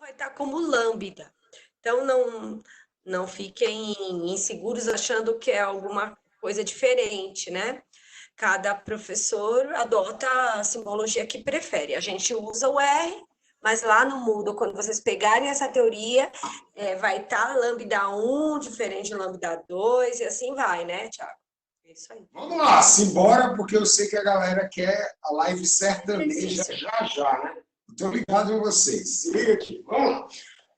vai estar como lambda. Então, não fiquem inseguros achando que é alguma coisa diferente, né? Cada professor adota a simbologia que prefere. A gente usa o R, mas lá no Moodle, quando vocês pegarem essa teoria, vai estar lambda 1 diferente de lambda 2 e assim vai, né, Thiago? É isso aí. Vamos lá, simbora, porque eu sei que a galera quer a live sertaneja já, né? Estou ligado em vocês. Se liga aqui, vamos lá.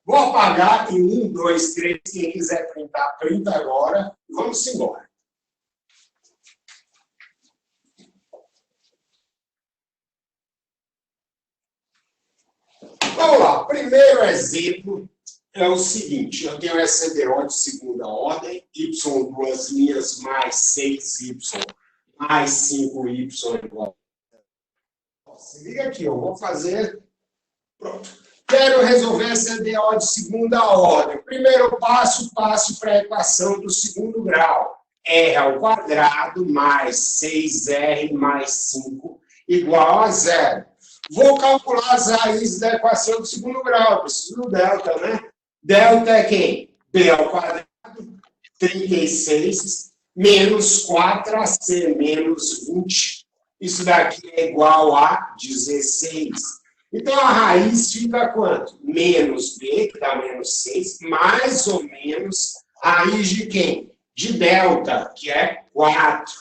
Vou apagar em 1, 2, 3. Quem quiser printar, printa agora. Vamos embora. Vamos lá. Primeiro exemplo é o seguinte. Eu tenho SDO de segunda ordem. Y, duas linhas, mais 6Y, mais 5Y igual. Se liga aqui, eu vou fazer... Pronto. Quero resolver essa EDO de segunda ordem. Primeiro passo para a equação do segundo grau. R ao quadrado mais 6R mais 5 igual a 0. Vou calcular as raízes da equação do segundo grau. Preciso do delta, né? Delta é quem? B ao quadrado, 36, menos 4AC, menos 20. Isso daqui é igual a 16. Então, a raiz fica quanto? Menos B, que dá menos 6, mais ou menos raiz de quem? De delta, que é 4,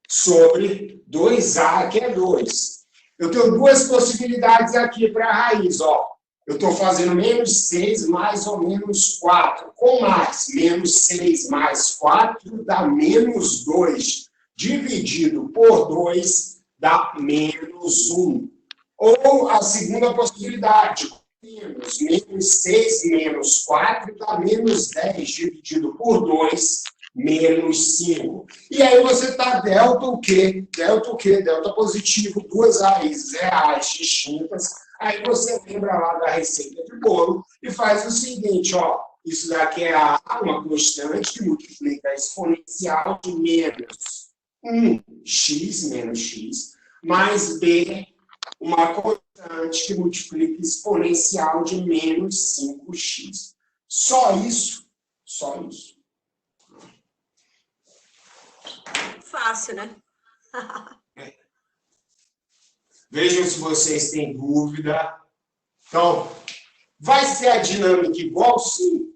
sobre 2A, que é 2. Eu tenho duas possibilidades aqui para a raiz, ó. Eu estou fazendo menos 6 mais ou menos 4. Com mais, menos 6 mais 4 dá menos 2. Dividido por 2 dá menos 1. Ou a segunda possibilidade, menos 6 menos 4 dá menos 10, dividido por 2, menos 5. E aí você está delta o quê? Delta o quê? Delta positivo, duas raízes reais distintas. Aí você lembra lá da receita de bolo e faz o seguinte, ó. Isso daqui é A, uma constante que multiplica a exponencial de menos 1x, menos x, mais B, uma constante que multiplica exponencial de menos 5x. Só isso. Só isso. Fácil, né? Vejam se vocês têm dúvida. Então, vai ser a dinâmica igual? Sim.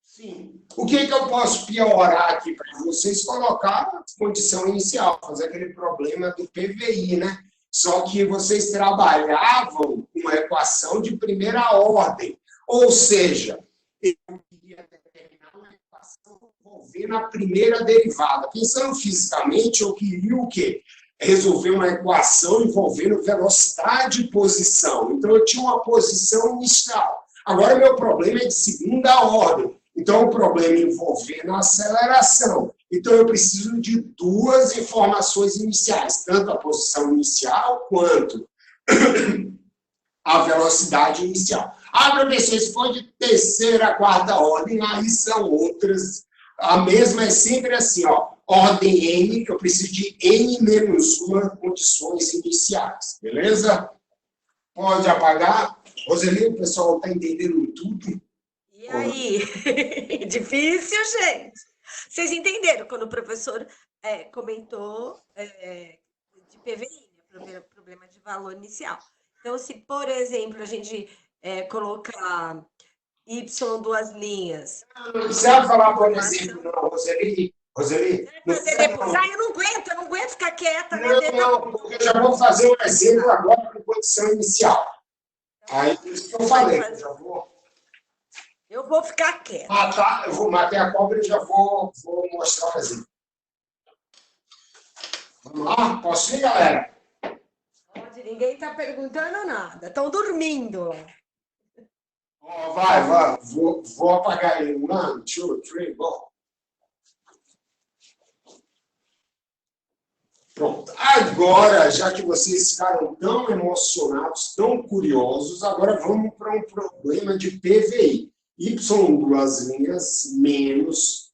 Sim. O que eu posso piorar aqui para vocês? Colocar a condição inicial, fazer aquele problema do PVI, né? Só que vocês trabalhavam com uma equação de primeira ordem. Ou seja, eu queria determinar uma equação envolvendo a primeira derivada. Pensando fisicamente, eu queria o quê? Resolver uma equação envolvendo velocidade e posição. Então, eu tinha uma posição inicial. Agora, meu problema é de segunda ordem. Então, o problema envolvendo a aceleração. Então, eu preciso de duas informações iniciais, tanto a posição inicial quanto a velocidade inicial. Ah, professor, se for de terceira, quarta ordem, aí são outras. A mesma é sempre assim, ó, ordem N, que eu preciso de N menos 1 condições iniciais, beleza? Pode apagar. Roseli, o pessoal está entendendo tudo? E aí? Difícil, gente? Vocês entenderam quando o professor comentou de PVI, né? Problema de valor inicial. Então, se, por exemplo, a gente colocar Y duas linhas... Não precisa falar, por exemplo, não, Roseli. Roseli. Eu não aguento ficar quieta, né? Não, porque eu já vou fazer um exemplo agora com condição inicial. Aí, isso que eu falei, eu já vou... Eu vou ficar quieta. Ah, tá. Eu vou matar a cobra e já vou mostrar o exemplo. Vamos lá? Posso ir, galera? Pode, ninguém está perguntando nada. Estão dormindo. Oh, vai. Vou apagar ele. 1, 2, 3, go. Pronto. Agora, já que vocês ficaram tão emocionados, tão curiosos, agora vamos para um problema de PVI. Y duas linhas menos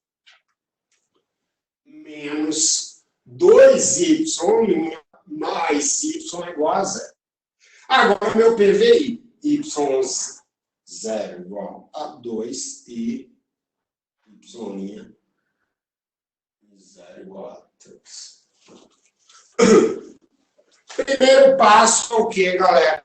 2y mais y é igual a 0. Agora, meu PVI, y0 0 igual a 2 e y' 0 igual a 3. Primeiro passo é o que, galera?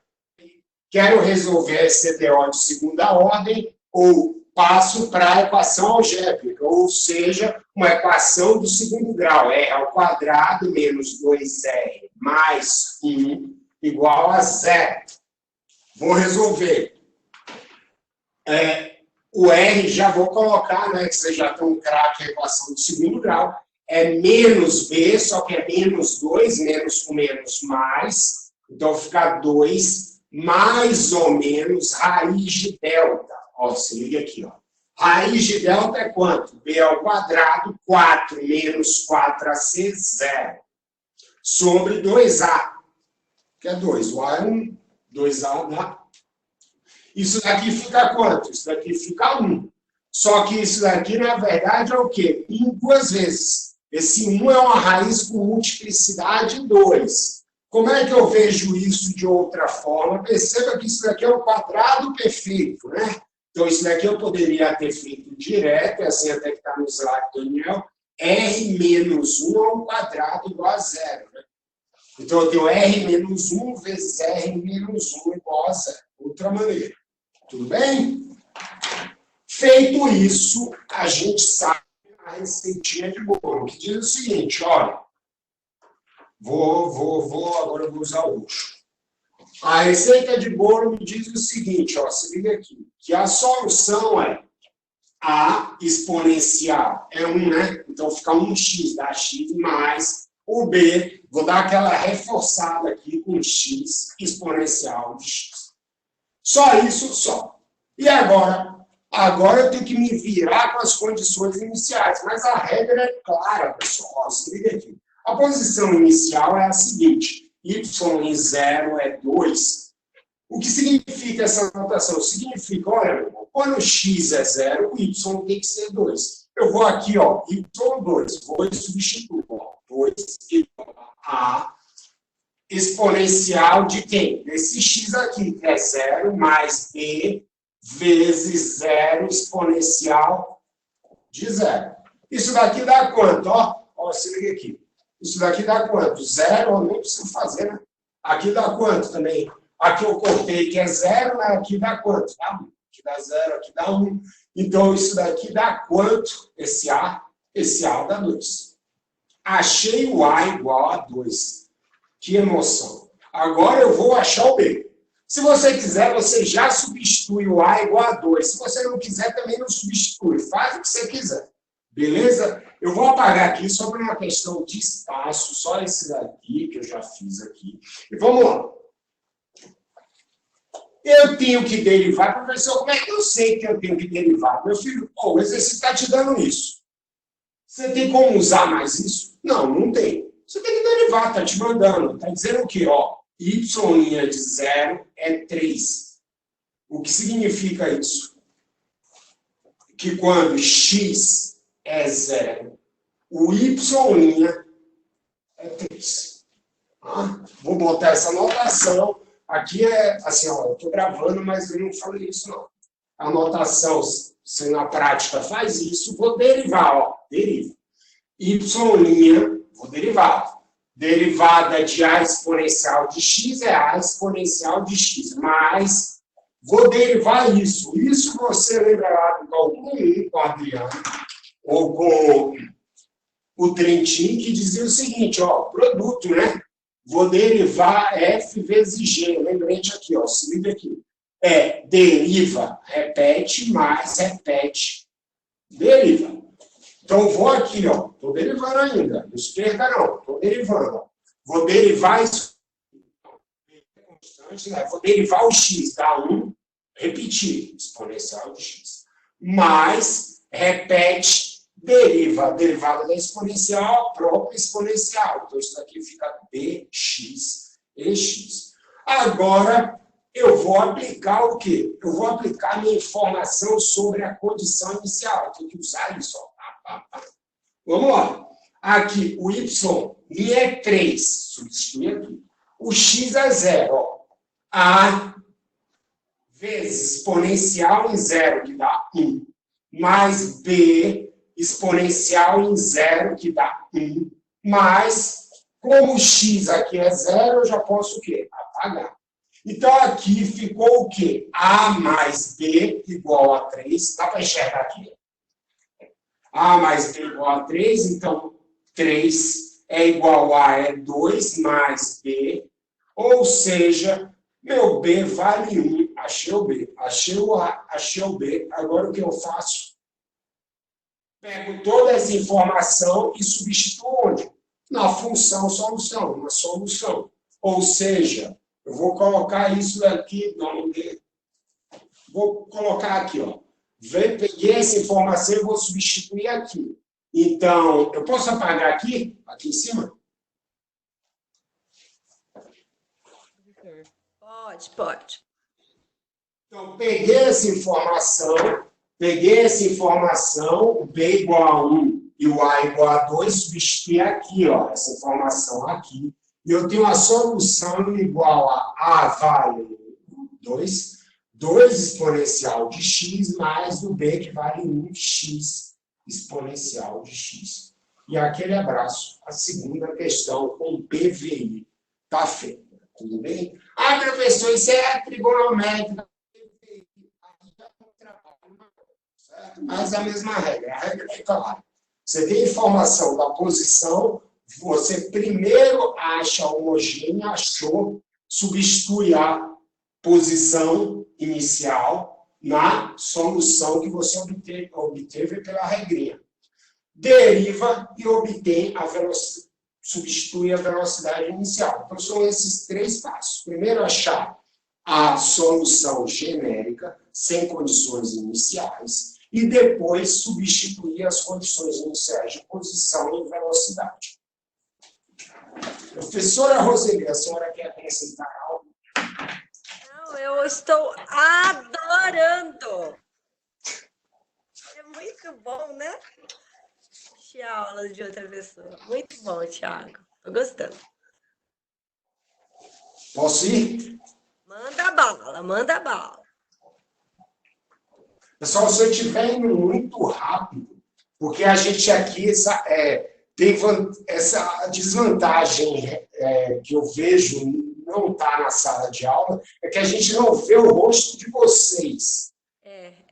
Quero resolver CDO de segunda ordem ou passo para a equação algébrica, ou seja, uma equação do segundo grau, r² menos 2r mais 1 igual a 0. Vou resolver. O R já vou colocar, né, que vocês já estão craque a equação do segundo grau, é menos B, só que é menos 2, menos com menos mais, então fica 2 mais ou menos raiz de delta. Ó, se liga aqui, ó. Raiz de delta é quanto? B ao quadrado, 4 menos 4ac, 0. Sobre 2a, que é 2. O A é 1, 2a dá. Isso daqui fica quanto? Isso daqui fica 1. Só que isso daqui, na verdade, é o quê? 1 duas vezes. Esse 1 é uma raiz com multiplicidade 2. Como é que eu vejo isso de outra forma? Perceba que isso daqui é um quadrado perfeito, né? Então, isso daqui eu poderia ter feito direto, assim até que está no slide do Daniel, R menos 1 ao quadrado igual a 0. Né? Então, eu tenho R menos 1 vezes R menos 1 igual a 0. Outra maneira. Tudo bem? Feito isso, a gente sabe a receitinha de bolo, que diz o seguinte, olha, agora eu vou usar o luxo. A receita de bolo me diz o seguinte, ó, se liga aqui, que a solução é A exponencial, é 1, né? Então fica 1x, dá x mais o B, vou dar aquela reforçada aqui com x exponencial de x. Só isso, só. E agora? Agora eu tenho que me virar com as condições iniciais, mas a regra é clara, pessoal. Ó, se liga aqui. A posição inicial é a seguinte, y em 0 é 2. O que significa essa notação? Significa, olha, meu irmão, quando x é 0, o y tem que ser 2. Eu vou aqui, ó, y2, vou substituir, ó, 2 igual a exponencial de quem? Desse x aqui, que é 0 mais b vezes 0 exponencial de 0. Isso daqui dá quanto? Ó, se liga aqui. Isso daqui dá quanto? 0, eu nem preciso fazer, né? Aqui dá quanto também? Aqui eu cortei que é 0, né? Aqui dá quanto? Dá 1. Aqui dá 0, aqui dá 1. Então, isso daqui dá quanto? Esse A dá 2. Achei o A igual a 2. Que emoção. Agora eu vou achar o B. Se você quiser, você já substitui o A igual a 2. Se você não quiser, também não substitui. Faz o que você quiser. Beleza? Eu vou apagar aqui só por uma questão de espaço, só esse daqui que eu já fiz aqui. E vamos lá. Eu tenho que derivar. Professor, como é que eu sei que eu tenho que derivar? Meu filho, o exercício está te dando isso. Você tem como usar mais isso? Não, não tem. Você tem que derivar, está te mandando. Está dizendo o quê? Y' de 0 é 3. O que significa isso? Que quando x é 0, o y' é 3. Vou botar essa notação. Aqui é assim, ó, eu estou gravando, mas eu não falei isso, não. A notação, se na prática faz isso, vou derivar, ó, deriva. Y', vou derivar. Derivada de A exponencial de x é A exponencial de x, mas vou derivar isso. Isso você lembra lá do cálculo 1 com o Adriano, ou com o Trentin, que dizia o seguinte, ó, produto, né? Vou derivar f vezes g. Lembrete aqui, ó, se liga aqui. Deriva, repete, mais repete, deriva. Então, vou aqui, ó, estou derivando ainda, não se perca não, estou derivando. Ó. Vou derivar isso, constante, né? Vou derivar o x, dá 1, repetir, exponencial de x. Mais, repete, deriva, derivada da exponencial, a própria exponencial. Então, isso daqui fica bx, ex. Agora, eu vou aplicar o quê? Eu vou aplicar a minha informação sobre a condição inicial. Eu tenho que usar isso, ó. Vamos lá. Aqui, o y é 3. Substitui aqui. O x é 0. Ó. A vezes exponencial em zero, que dá 1, mais B exponencial em zero, que dá 1, mais, como o x aqui é zero, eu já posso o quê? Apagar. Então, aqui ficou o quê? A mais B igual a 3. Dá para enxergar aqui? A mais B igual a 3, então 3 é igual a 2 mais B, ou seja, meu B vale 1. Achei o B, achei o A, achei o B. Agora o que eu faço? Pego toda essa informação e substituo onde? Na função solução, na solução. Ou seja, eu vou colocar isso aqui, vou colocar aqui, ó. Peguei essa informação e vou substituir aqui. Então, eu posso apagar aqui em cima? Pode. Então, peguei essa informação, o B igual a 1 e o A igual a 2, substituí aqui, ó, essa informação aqui. E eu tenho a solução igual a vale 2 exponencial de x, mais o B, que vale 1x exponencial de x. E aquele abraço. A segunda questão com PVI. Tá feito. Tudo bem? Ah, professor, isso é trigonométrica. Certo? Mas é a mesma regra. A regra é clara. Você tem informação da posição, você primeiro acha homogênea, achou, substitui a posição inicial na solução que você obteve pela regrinha. Deriva e obtém a velocidade, substitui a velocidade inicial. Então, são esses 3 passos. Primeiro, achar a solução genérica, sem condições iniciais, e depois substituir as condições iniciais de posição e velocidade. Professora Roseli, a senhora quer acrescentar algo? Não, eu estou adorando. É muito bom, né? Assistir a aula de outra pessoa. Muito bom, Thiago. Estou gostando. Posso ir? Manda bala, manda bala. Pessoal, se eu estiver indo muito rápido, porque a gente aqui tem essa desvantagem que eu vejo não está na sala de aula, é que a gente não vê o rosto de vocês.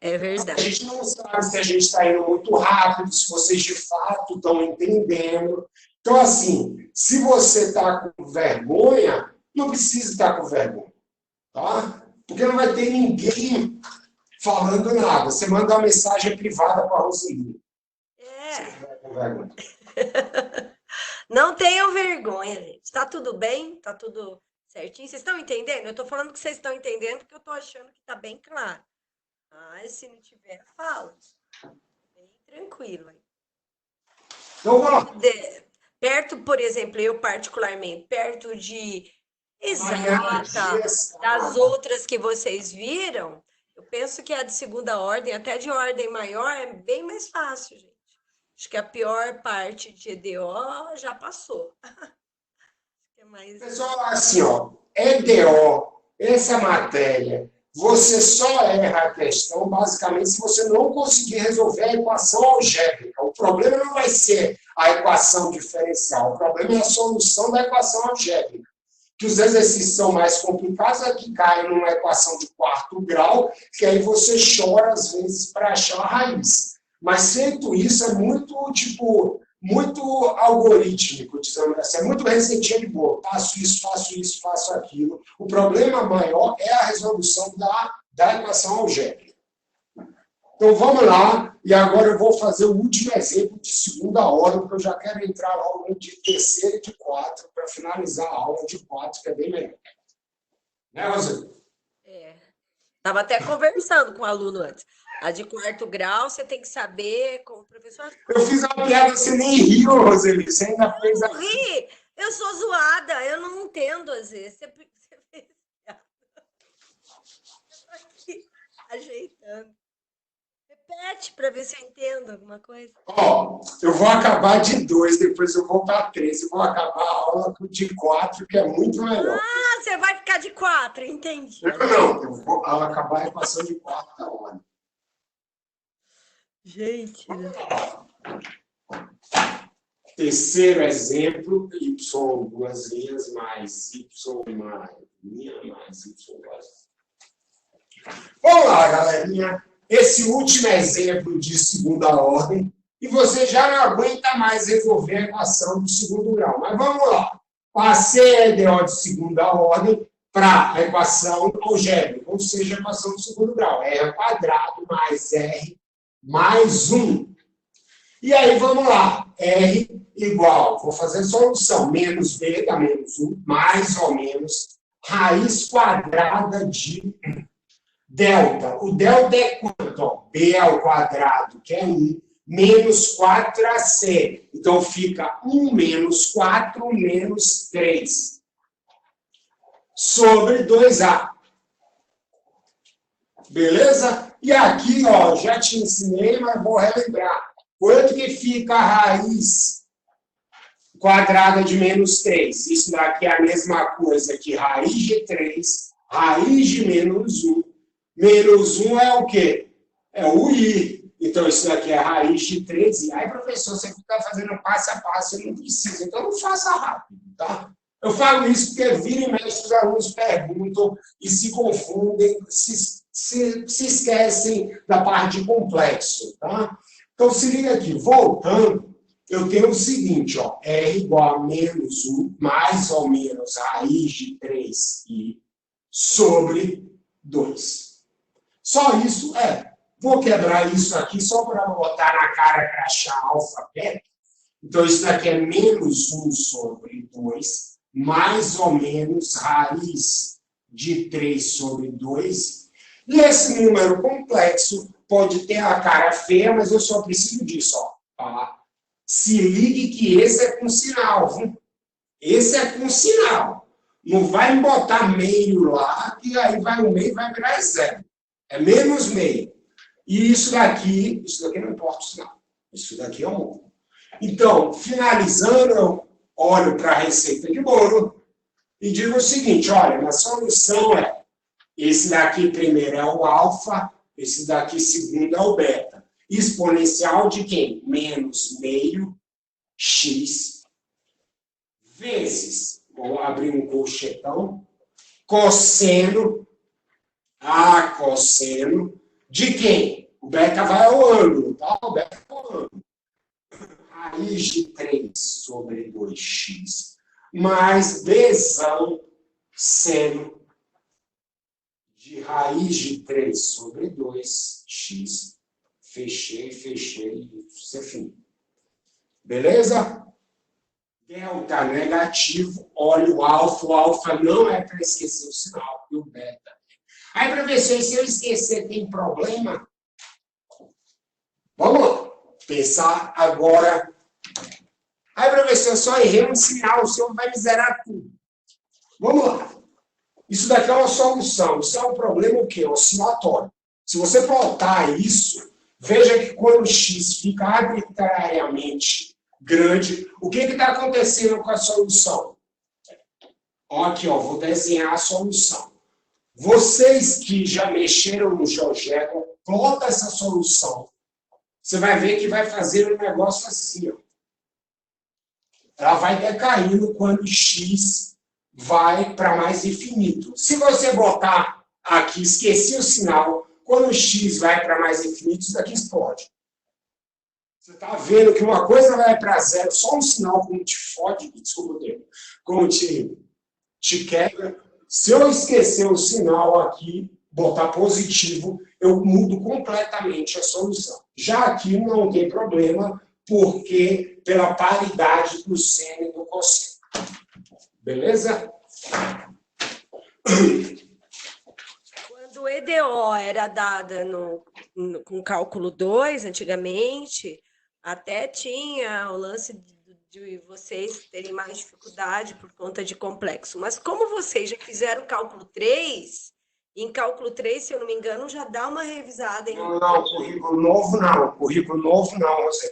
É verdade. A gente não sabe se a gente está indo muito rápido, se vocês de fato estão entendendo. Então, assim, se você está com vergonha, não precisa estar com vergonha, tá? Porque não vai ter ninguém falando nada. Você manda uma mensagem privada para a Roseli. Se tiver com vergonha. Não tenham vergonha, gente. Está tudo bem? Está tudo certinho? Vocês estão entendendo? Eu estou falando que vocês estão entendendo porque eu estou achando que está bem claro. Mas se não tiver, fala. Bem tranquilo. Então, vamos lá. Perto, por exemplo, eu particularmente, perto de exata das outras que vocês viram, eu penso que a de segunda ordem, até de ordem maior, é bem mais fácil, gente. Acho que a pior parte de EDO já passou. Pessoal, assim, ó, EDO, essa matéria, você só erra a questão, basicamente, se você não conseguir resolver a equação algébrica. O problema não vai ser a equação diferencial, o problema é a solução da equação algébrica. Que os exercícios são mais complicados, é que caem numa equação de 4º grau, que aí você chora, às vezes, para achar a raiz. Mas, feito isso, é muito, muito algorítmico, dizendo assim, é muito receitinha de boa. Faço isso, faço aquilo. O problema maior é a resolução da equação algébrica. Então, vamos lá. E agora eu vou fazer o último exemplo de segunda ordem, porque eu já quero entrar logo no de terceira e de 4, para finalizar a aula de 4, que é bem melhor. Né, Roseli? Estava até conversando com o aluno antes. A de 4º grau, você tem que saber como o professor... Eu fiz uma piada, você nem riu, Roseli. Você ainda fez... Eu não ri. Eu sou zoada. Eu não entendo, às vezes. Você fez piada. Eu tô aqui ajeitando. Repete para ver se eu entendo alguma coisa. Ó, eu vou acabar de 2, depois eu vou para 3. Eu vou acabar a aula de 4, que é muito melhor. Ah, você vai ficar acabar de 4, entendi. Não, eu vou acabar a equação de quarta ordem. Gente. Terceiro exemplo, y duas linhas mais y mais linha mais y duas. Vamos lá, galerinha. Esse último exemplo de segunda ordem, e você já não aguenta mais resolver a equação de segundo grau. Mas vamos lá. Passei a EDO de segunda ordem para a equação algébrica, ou seja, a equação de segundo grau. R quadrado mais R mais 1. E aí, vamos lá. R igual, vou fazer solução, menos B dá menos 1, mais ou menos, raiz quadrada de delta. O delta é quanto? Ó, B ao quadrado, que é 1, menos 4AC. Então, fica 1 menos 4 menos 3. Sobre 2A. Beleza? E aqui, ó, já te ensinei, mas vou relembrar. Quanto que fica a raiz quadrada de menos 3? Isso daqui é a mesma coisa que raiz de 3, raiz de menos 1. Menos 1 é o quê? É o I. Então, isso daqui é a raiz de 3. Aí, professor, você fica fazendo passo a passo, eu não preciso. Então, não faça rápido, tá? Eu falo isso porque vira e mexe, os alunos perguntam e se confundem, se esquecem da parte de complexo, tá? Então, se liga aqui, voltando, eu tenho o seguinte, ó, R igual a menos 1, mais ou menos raiz de 3i sobre 2. Só isso é. Vou quebrar isso aqui só para botar na cara crachá alfa beta. Então, isso daqui é menos 1 sobre 2, mais ou menos raiz de 3 sobre 2. E esse número complexo pode ter a cara feia, mas eu só preciso disso, ó. Tá? Se ligue que esse é com sinal, viu? Esse é com sinal. Não vai botar meio lá, que aí vai o meio vai virar zero. É menos meio. E isso daqui não importa o sinal. Isso daqui é um 1. Então, finalizando, eu olho para a receita de bolo e digo o seguinte, olha, a solução é esse daqui primeiro é o alfa, esse daqui segundo é o beta. Exponencial de quem? Menos meio x vezes, vou abrir um colchetão, cosseno, cosseno, de quem? O beta vai ao ângulo, tá? O beta vai ao ângulo. Raiz de 3 sobre 2x, mais Bzão seno de raiz de 3 sobre 2x. Fechei, isso é fim. Beleza? Delta negativo, olha o alfa não é para esquecer o sinal, e o beta. Aí, professor, se eu esquecer, tem problema? Vamos lá. Pensar agora. Aí, professor, eu só errei um sinal, o senhor vai me zerar tudo. Vamos lá. Isso daqui é uma solução. Isso é um problema o quê? Oscilatório. Se você plotar isso, veja que quando o x fica arbitrariamente grande, o que está acontecendo com a solução? Ó, aqui, ó, vou desenhar a solução. Vocês que já mexeram no GeoGebra, plota essa solução. Você vai ver que vai fazer um negócio assim, ó. Ela vai decaindo quando x vai para mais infinito. Se você botar aqui, esqueci o sinal, quando o x vai para mais infinito, isso daqui explode. Você está vendo que uma coisa vai para zero, só um sinal como te fode, desculpa o termo, como te quebra. Se eu esquecer o sinal aqui, botar positivo, eu mudo completamente a solução. Já aqui não tem problema, porque pela paridade do seno e do cosseno. Beleza? Quando o EDO era dada com cálculo 2, antigamente, até tinha o lance de vocês terem mais dificuldade por conta de complexo. Mas como vocês já fizeram cálculo 3, em cálculo 3, se eu não me engano, já dá uma revisada. Não, currículo novo não. Currículo novo não, você.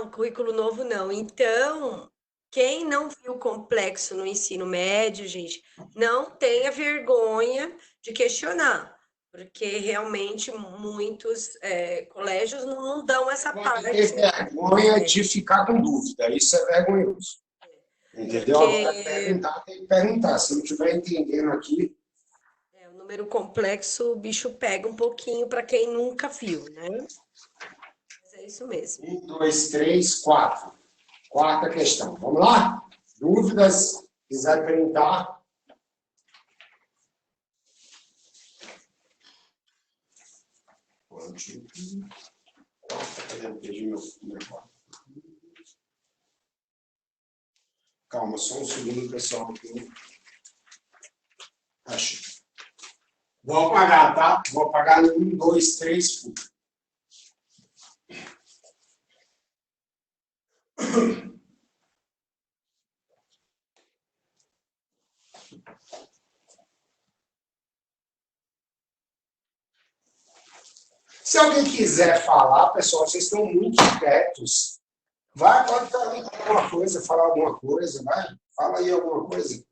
O currículo novo não. Então, Quem não viu complexo no ensino médio, gente, não tenha vergonha de questionar, porque realmente muitos colégios não dão essa Pode parte. ter vergonha de ficar com dúvida, isso é vergonhoso. Entendeu? Agora, perguntar, tem que perguntar. Se não estiver entendendo aqui. O número complexo, o bicho pega um pouquinho para quem nunca viu, né? Mas é isso mesmo. 1, 2, 3, 4. Quarta questão. Vamos lá? Dúvidas? Quiser perguntar? Calma, só um segundo, pessoal. Achei. Vou apagar, tá? Vou apagar no 1, 2, 3, 4. Se alguém quiser falar, pessoal, vocês estão muito quietos. Vai, pode perguntar alguma coisa, falar alguma coisa, vai. Fala aí alguma coisa.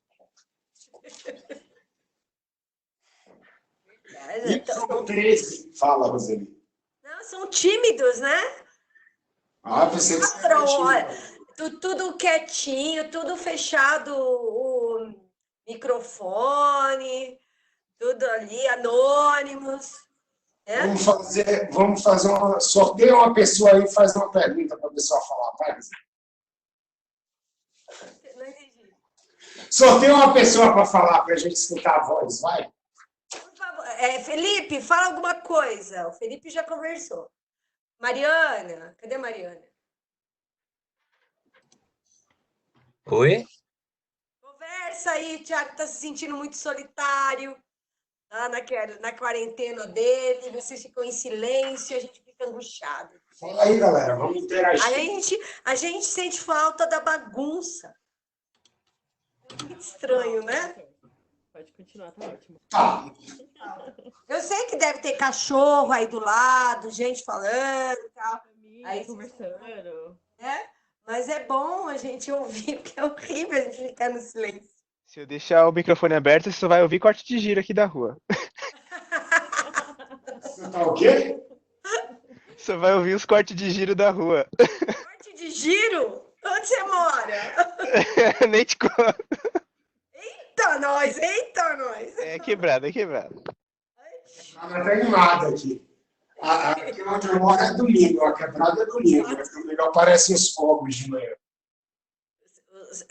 São 13. Fala, Roseli. Não, são tímidos, né? Você tudo quietinho, tudo fechado, o microfone, tudo ali, anônimos. Vamos fazer uma. Sorteia uma pessoa aí e faz uma pergunta para a pessoa falar. Vai. Não entendi. Sorteia uma pessoa para falar, para a gente escutar a voz, vai. Por favor. Felipe, fala alguma coisa. O Felipe já conversou. Mariana, cadê a Mariana? Oi? Conversa aí, Thiago está se sentindo muito solitário. Lá na quarentena dele, vocês ficam em silêncio, a gente fica angustiado. Fala aí, galera, vamos interagir. A gente sente falta da bagunça. É muito estranho, né? Pode continuar, tá ótimo. Tá. Eu sei que deve ter cachorro aí do lado, gente falando e tal. Aí conversando. Mas é bom a gente ouvir, porque é horrível a gente ficar no silêncio. Se eu deixar o microfone aberto, você só vai ouvir corte de giro aqui da rua. Você tá o quê? Você vai ouvir os cortes de giro da rua. Corte de giro? Onde você mora? Nem te conto. Eita, nós! É quebrado. Ela tá animada aqui. Aqui onde eu moro é domingo, a quebrada é domingo. Domingo aparecem os fogos de manhã.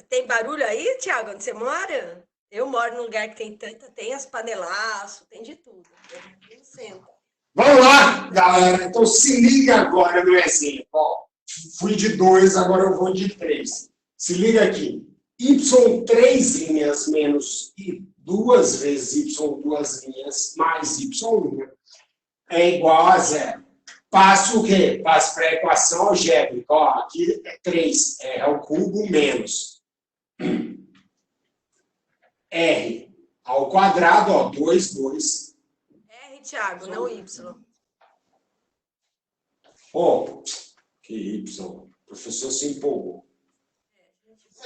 Tem barulho aí, Thiago, onde você mora? Eu moro num lugar que tem as panelaços, tem de tudo. Vamos lá, galera. Então se liga agora no exemplo. Ó, fui de 2, agora eu vou de 3. Se liga aqui. Y 3 linhas menos 2 vezes Y 2 linhas mais Y1 é igual a 0. Passo o quê? Passo para a equação algébrica. Ó, aqui é 3, R ao cubo menos R ao quadrado, ó, 2. R, Thiago, não Y. Ó, que Y. O professor se empolgou.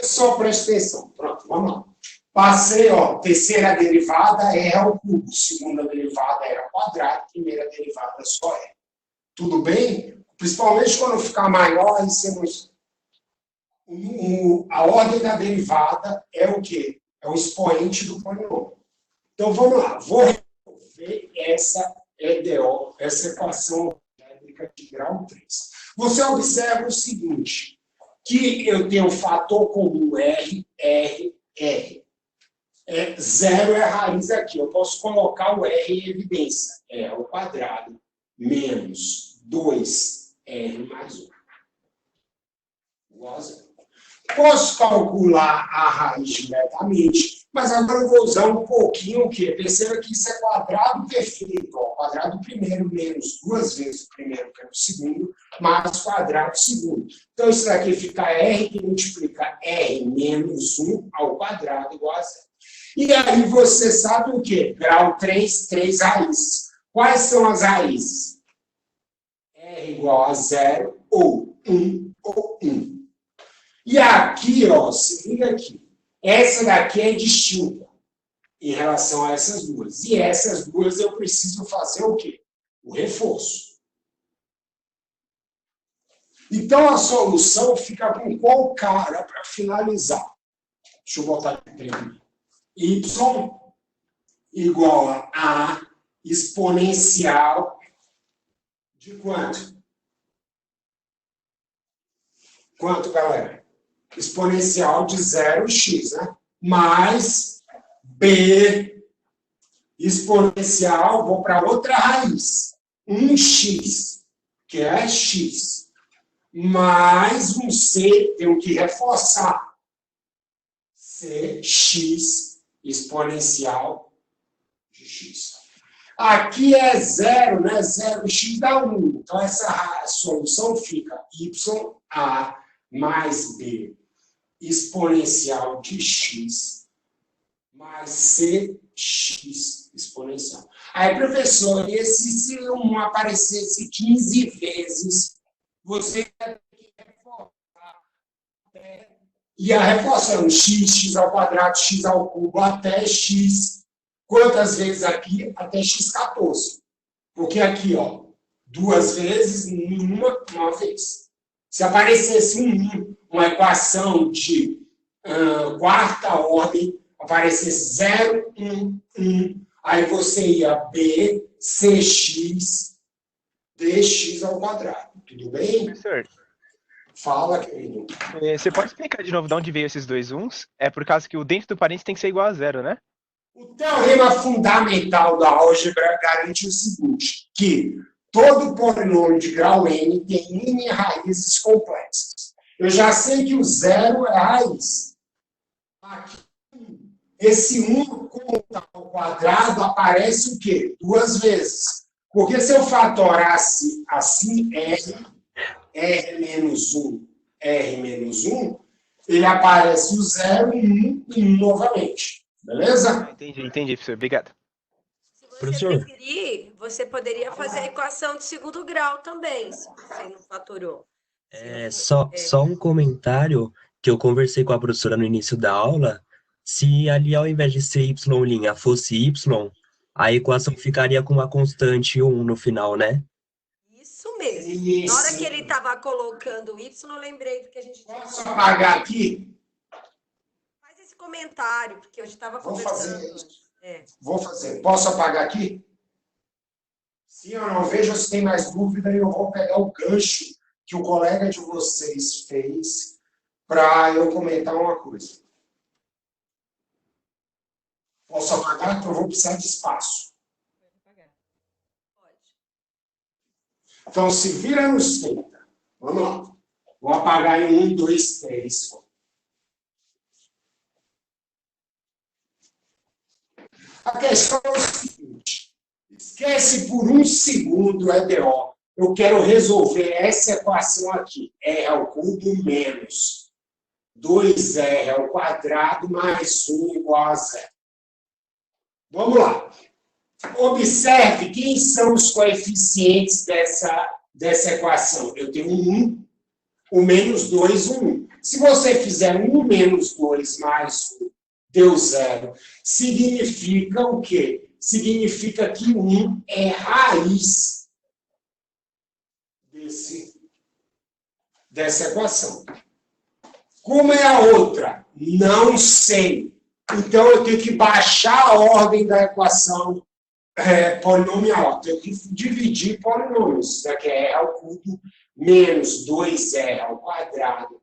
Só presta atenção. Pronto, vamos lá. Passei, ó, terceira derivada R ao cubo, segunda derivada R ao quadrado, primeira derivada só R. Tudo bem? Principalmente quando ficar maior, aí você a ordem da derivada é o quê? É o expoente do polinômio. Então, vamos lá. Vou resolver essa EDO, essa equação algébrica de grau 3. Você observa o seguinte, que eu tenho um fator comum R. 0 é a raiz aqui. Eu posso colocar o R em evidência. R ao quadrado menos 2R mais 1. Igual a 0. Posso calcular a raiz diretamente, mas agora eu vou usar um pouquinho o quê? Perceba que isso é quadrado perfeito. Ó, quadrado primeiro menos 2 vezes o primeiro pelo segundo, mais quadrado segundo. Então, isso daqui fica R que multiplica R menos 1 ao quadrado igual a 0. E aí você sabe o quê? Grau 3, 3 raízes. Quais são as raízes? R igual a 0 ou 1 ou 1. E aqui, ó, se liga aqui. Essa daqui é distinta em relação a essas duas. E essas duas eu preciso fazer o quê? O reforço. Então, a solução fica com qual cara para finalizar? Deixa eu botar aqui primeiro. Y igual a A exponencial de quanto? Quanto, galera? Exponencial de 0x, né? Mais B exponencial, vou para outra raiz. 1x, que é x. Mais um C, tenho que reforçar. Cx exponencial de x. Aqui é 0, né? 0x dá 1. Então, essa solução fica YA mais B exponencial de x mais Cx exponencial. Aí, professor, se 1 aparecesse 15 vezes, você ia ter que reforçar. Ia reforçando x ao quadrado, x ao cubo, até x. Quantas vezes aqui? Até x14. Porque aqui, ó, 2 vezes, uma vez. Se aparecesse uma equação de quarta ordem, aparecesse 0, 1, 1, aí você ia B, CX, DX ao quadrado. Tudo bem? Professor, Fala, querido. você pode explicar de novo de onde veio esses dois uns? É por causa que o dentro do parênteses tem que ser igual a 0, né? O teorema fundamental da álgebra garante o seguinte, que todo polinômio de grau n tem n raízes complexas. Eu já sei que o 0 é raiz. Aqui, esse 1 conta ao quadrado aparece o quê? 2 vezes. Porque se eu fatorasse assim, R menos 1, R menos 1, ele aparece o 0, 1 e 1 novamente. Beleza? Entendi, professor. Obrigado. Se você Professor. preferir, você poderia fazer a equação de segundo grau também, se você não fatorou. Só um comentário que eu conversei com a professora no início da aula. Se ali ao invés de ser y' fosse y, a equação ficaria com uma constante 1 no final, né? Isso mesmo. Na hora que ele estava colocando o y, eu lembrei do que a gente tinha. Posso apagar aqui? Faz esse comentário, porque eu estava Vou conversando. fazer isso. Vou fazer. Posso apagar aqui? Se eu não vejo, se tem mais dúvida, eu vou pegar o gancho que o colega de vocês fez para eu comentar uma coisa. Posso apagar? Porque eu vou precisar de espaço. Pode. Então, se vira nos 30. Vamos lá. Vou apagar em 1, 2, 3. A questão é o seguinte. Esquece por um segundo EDO. Eu quero resolver essa equação aqui. R ao cubo menos 2R ao quadrado mais 1 igual a 0. Vamos lá. Observe quem são os coeficientes dessa equação. Eu tenho 1, o menos 2, 1. Se você fizer 1 menos 2 mais 1, deu 0. Significa o quê? Significa que 1 é raiz dessa equação. Como é a outra? Não sei. Então, eu tenho que baixar a ordem da equação polinomial. Eu tenho que dividir polinômios, né, que é R ao cubo menos 2R ao quadrado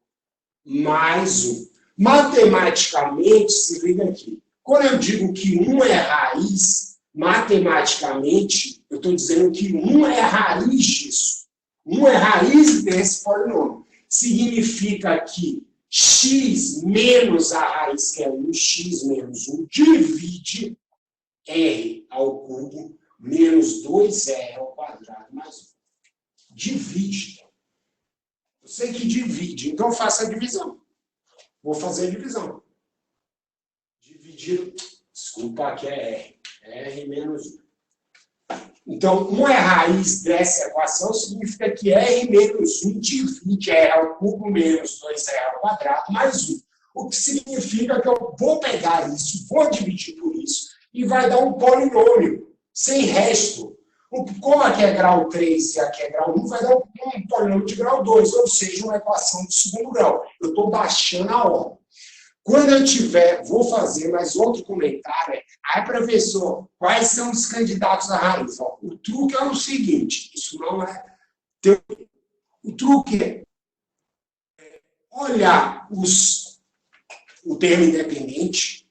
mais 1. Matematicamente, se liga aqui. Quando eu digo que 1 é raiz, matematicamente, eu estou dizendo que 1 é raiz disso. 1 é raiz desse polinômio. Significa que x menos a raiz, que é 1x menos 1, divide r ao cubo menos 2r ao quadrado mais 1. Divide. Eu sei que divide, então faça a divisão. Vou fazer a divisão. Dividir, desculpa, aqui é R. R menos 1. Então, 1 é raiz dessa equação, significa que R menos 1 divide R ao cubo menos 2R ao quadrado mais 1. O que significa que eu vou pegar isso, vou dividir por isso, e vai dar um polinômio, sem resto. Como aqui é grau 3 e aqui é grau 1, vai dar um polinômio de grau 2, ou seja, uma equação de segundo grau. Eu estou baixando a ordem. Quando eu tiver, vou fazer mais outro comentário. Aí, professor, quais são os candidatos à raiz? Ó, o truque é o seguinte, isso não é teoria. O truque é olhar o termo independente.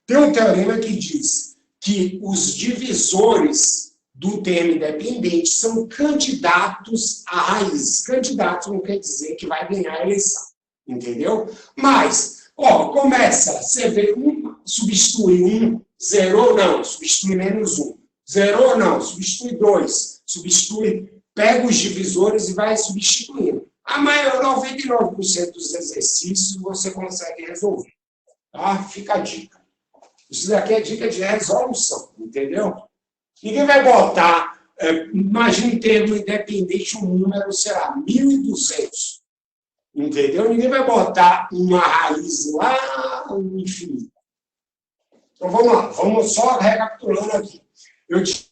Tem um teorema que diz que os divisores do termo independente são candidatos à raiz. Candidatos não quer dizer que vai ganhar a eleição, entendeu? Mas começa, você vê substitui 1, zerou, não, substitui menos 1. Zerou, não, substitui 2. Pega os divisores e vai substituindo. A maior 99% dos exercícios você consegue resolver. Tá? Fica a dica. Isso daqui é dica de resolução, entendeu? Ninguém vai botar, imagine termo independente, um número, sei lá, 1.200. Entendeu? Ninguém vai botar uma raiz lá no infinito. Então, vamos lá. Vamos só recapitulando aqui. Eu disse,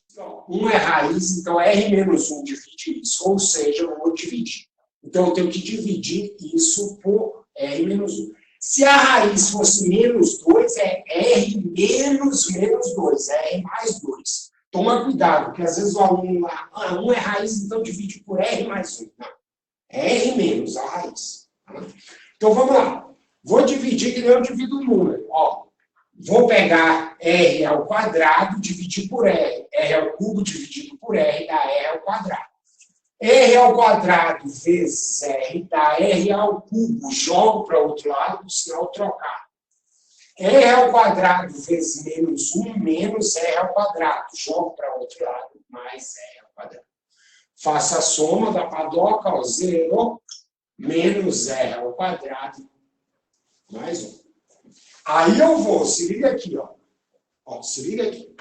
1 é raiz, então R menos 1 divide isso. Ou seja, eu vou dividir. Então, eu tenho que dividir isso por R menos 1. Se a raiz fosse menos 2, é R menos 2. R mais 2. Toma cuidado, porque às vezes o aluno lá, 1 é raiz, então divide por R mais 1. Não. R menos a raiz. Então, vamos lá. Vou dividir que nem eu divido o número. Vou pegar R ao quadrado, dividir por R. R ao cubo, dividido por R, dá R ao quadrado. R ao quadrado vezes R, dá R ao cubo. Jogo para o outro lado, o sinal trocar. R ao quadrado vezes menos 1, menos R ao quadrado. Jogo para o outro lado, mais R ao quadrado. Faça a soma da padoca, 0, menos R ao quadrado, mais 1. Aí eu vou, se liga aqui, se liga aqui.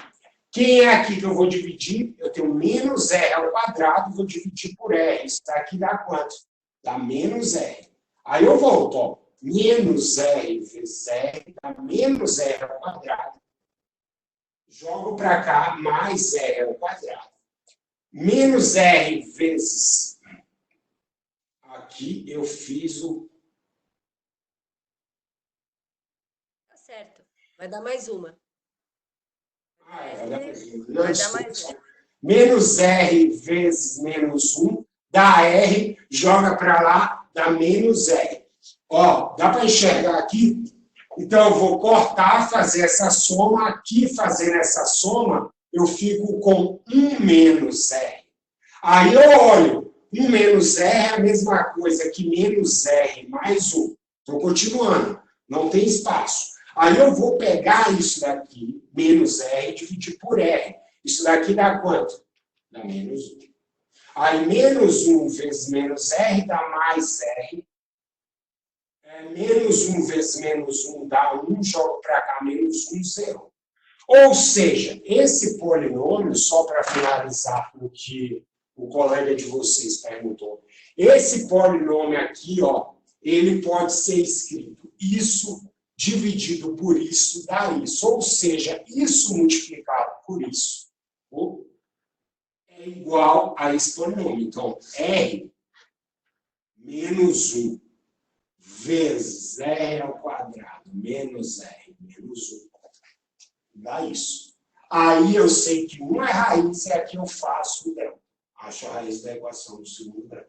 Quem é aqui que eu vou dividir? Eu tenho menos R ao quadrado, vou dividir por R. Isso daqui dá quanto? Dá menos R. Aí eu volto, menos R vezes R, dá menos R ao quadrado. Jogo para cá, mais R ao quadrado. Menos R vezes, aqui eu fiz o... Tá certo. Vai dar mais uma. Vai dar mais uma. Vai dar mais uma. Menos R vezes menos 1, dá R, joga para lá, dá menos R. Dá para enxergar aqui? Então, eu vou cortar, fazer essa soma. Aqui, fazendo essa soma, eu fico com 1 menos R. Aí eu olho, 1 menos R é a mesma coisa que menos R mais 1. Estou continuando, não tem espaço. Aí eu vou pegar isso daqui, menos R, e dividir por R. Isso daqui dá quanto? Dá menos 1. Aí menos 1 vezes menos R dá mais R. Menos 1 vezes menos 1 dá 1, jogo para cá, menos 1, 0. Ou seja, esse polinômio, só para finalizar o que o colega de vocês perguntou, esse polinômio aqui, ele pode ser escrito isso dividido por isso dá isso. Ou seja, isso multiplicado por isso é igual a esse polinômio. Então, R menos 1 vezes R ao quadrado menos R menos 1 dá isso. Aí eu sei que 1 é raiz e aqui eu faço o grão. Acho a raiz da equação do segundo grau.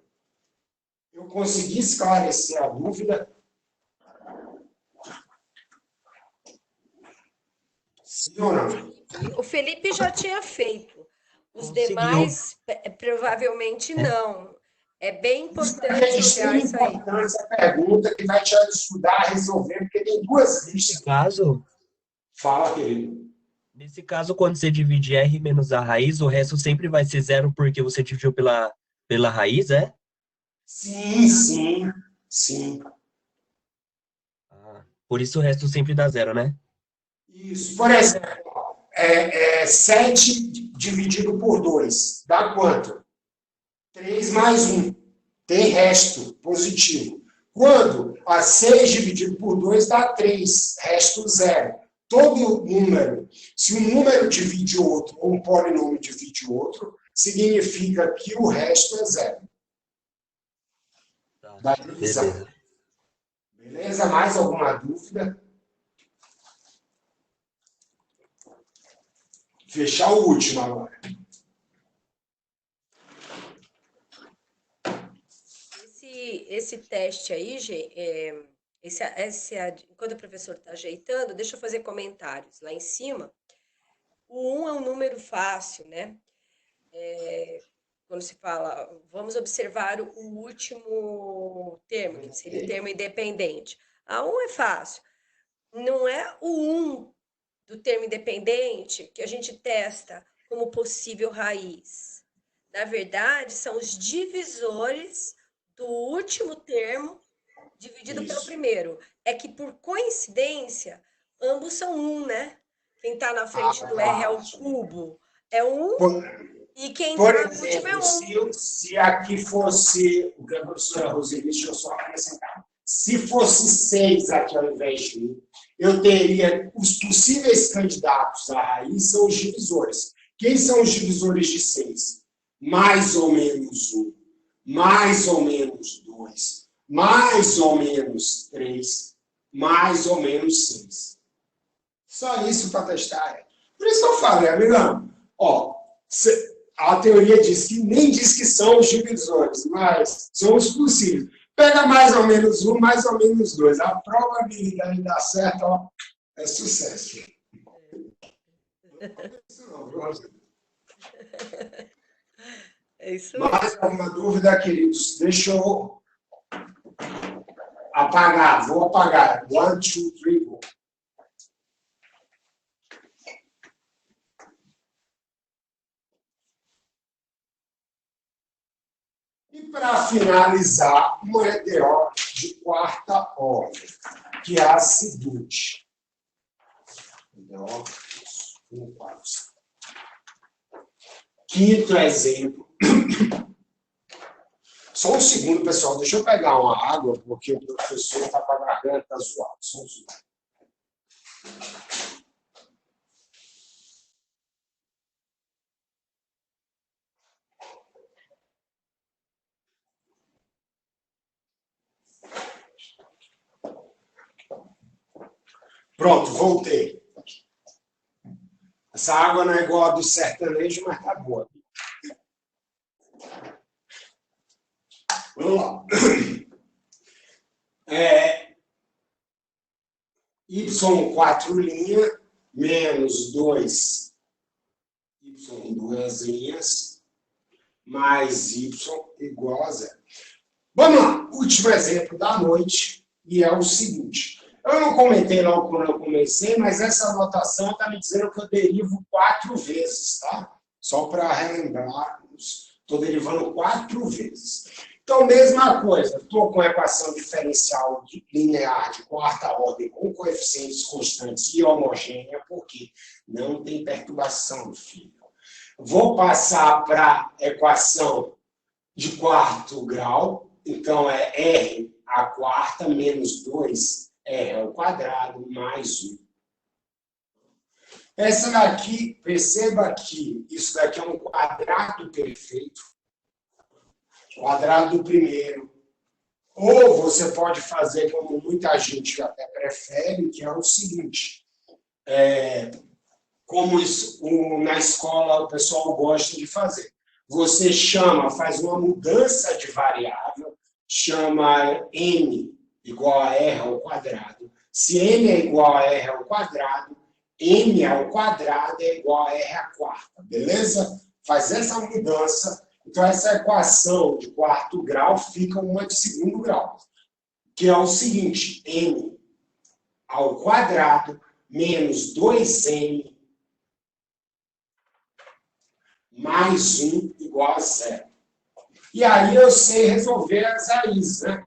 Eu consegui esclarecer a dúvida? Sim ou não? O Felipe já tinha feito. Os Conseguiu. Demais, provavelmente não. É bem importante olhar isso aí. Essa pergunta que vai te ajudar a resolver, porque tem duas listas. Nesse caso, Fala, querido. nesse caso, quando você divide R menos a raiz, o resto sempre vai ser zero porque você dividiu pela raiz, é? Sim, sim. Por isso o resto sempre dá zero, né? Isso. Por exemplo, 7 dividido por 2. Dá quanto? 3 mais 1. Tem resto positivo. Quando a 6 dividido por 2 dá 3, resto 0. Todo número, se um número divide outro, ou um polinômio divide outro, significa que o resto é 0. Da divisão. Beleza? Mais alguma dúvida? Fechar o último agora. Esse teste aí, enquanto o professor está ajeitando, deixa eu fazer comentários lá em cima. O 1 é um número fácil, né? Quando se fala, vamos observar o último termo, que seria o termo independente. A 1 é fácil. Não é o 1 do termo independente que a gente testa como possível raiz. Na verdade, são os divisores do último termo dividido pelo primeiro. É que, por coincidência, ambos são 1, né? Quem está na frente do R é o cubo, é 1, e quem está no último é 1. Se aqui fosse, o que a professora Roseli, deixa eu só acrescentar, se fosse 6 aqui ao invés de 1, eu teria os possíveis candidatos à raiz são os divisores. Quem são os divisores de 6? Mais ou menos 1, mais ou menos 2, mais ou menos 3, mais ou menos 6. Só isso para testar. Por isso que eu falei, amigão, a teoria diz que são os divisores, mas são os possíveis. Pega mais ou menos 1, mais ou menos 2. A probabilidade de dar certo é sucesso. É isso mesmo. Mais alguma dúvida, queridos? Deixa eu apagar. Vou apagar. 1, 2, 3, 4. E para finalizar, uma EDO de quarta ordem, que é a seguinte. EDO 1, 4. Quinto exemplo. Só um segundo, pessoal. Deixa eu pegar uma água, porque o professor está com a garganta zoada. Só um segundo. Pronto, voltei. Essa água não é igual a do sertanejo, mas tá boa. Vamos lá. Y 4 linha menos 2 Y 2 linhas mais Y igual a 0. Vamos lá. Último exemplo da noite e é o seguinte. Eu não comentei logo quando eu comecei, mas essa anotação está me dizendo que eu derivo 4 vezes, tá? Só para relembrar, estou derivando 4 vezes. Então, mesma coisa, estou com a equação diferencial linear de quarta ordem com coeficientes constantes e homogênea, porque não tem perturbação, filho. Vou passar para a equação de quarto grau, então é R a quarta menos 2 R ao quadrado mais 1. Essa daqui, perceba que isso daqui é um quadrado perfeito. Quadrado do primeiro. Ou você pode fazer como muita gente até prefere, que é o seguinte. Como isso, na escola o pessoal gosta de fazer. Você faz uma mudança de variável, chama M igual a R ao quadrado. Se M é igual a R ao quadrado, M ao quadrado é igual a R à quarta, beleza? Faz essa mudança, então essa equação de quarto grau fica uma de segundo grau, que é o seguinte, M ao quadrado menos 2M mais 1 igual a 0. E aí eu sei resolver as raízes, né?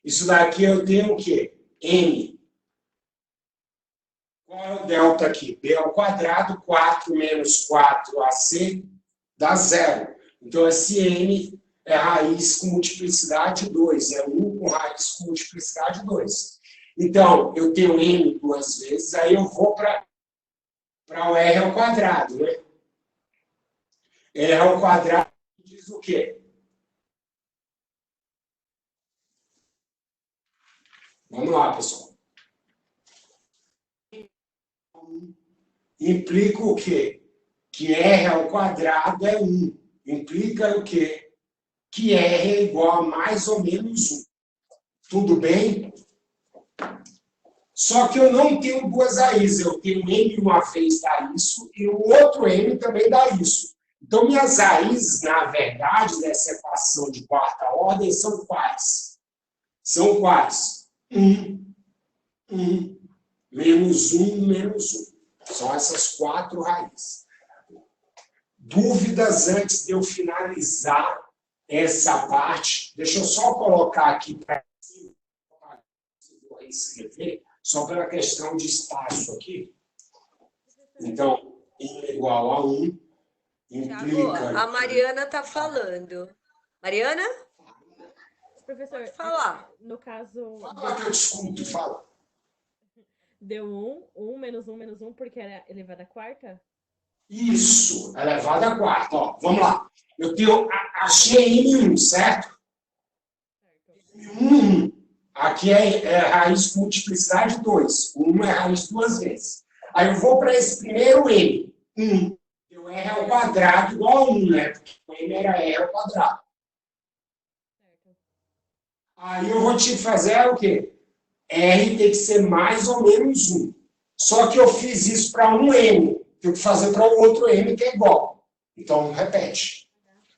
Isso daqui eu tenho o quê? M. Qual é o delta aqui? B ao quadrado, 4 menos 4AC dá zero. Então, esse M é raiz com multiplicidade 2. É 1 com raiz com multiplicidade 2. Então, eu tenho M duas vezes, aí eu vou para o R ao quadrado, né? R ao quadrado diz o quê? Vamos lá, pessoal. Implica o quê? Que R ao quadrado é 1. Implica o quê? Que R é igual a mais ou menos 1. Tudo bem? Só que eu não tenho duas raízes. Eu tenho M uma vez dá isso e o outro M também dá isso. Então, minhas raízes, na verdade, dessa equação de quarta ordem são quais? São quais? 1, 1, menos 1, menos 1. São essas 4 raízes. Dúvidas antes de eu finalizar essa parte? Deixa eu só colocar aqui para escrever, só pela questão de espaço aqui. Então, I igual a 1 implica... A Mariana está falando. Mariana? Professor, Pode falar. No caso, Fala que eu discuto, fala. deu 1 menos 1 menos 1, porque era elevado à quarta? Isso, elevado à quarta. Ó, vamos lá. Eu tenho, achei M1, certo? M1. Aqui é raiz com multiplicidade 2. 1 é raiz duas vezes. Aí eu vou para esse primeiro M. 1. Eu R ao quadrado igual a 1, né? Porque o M era R ao quadrado. Aí eu vou te fazer o quê? R tem que ser mais ou menos 1. Só que eu fiz isso para um M. Tenho que fazer para o outro M que é igual. Então, repete.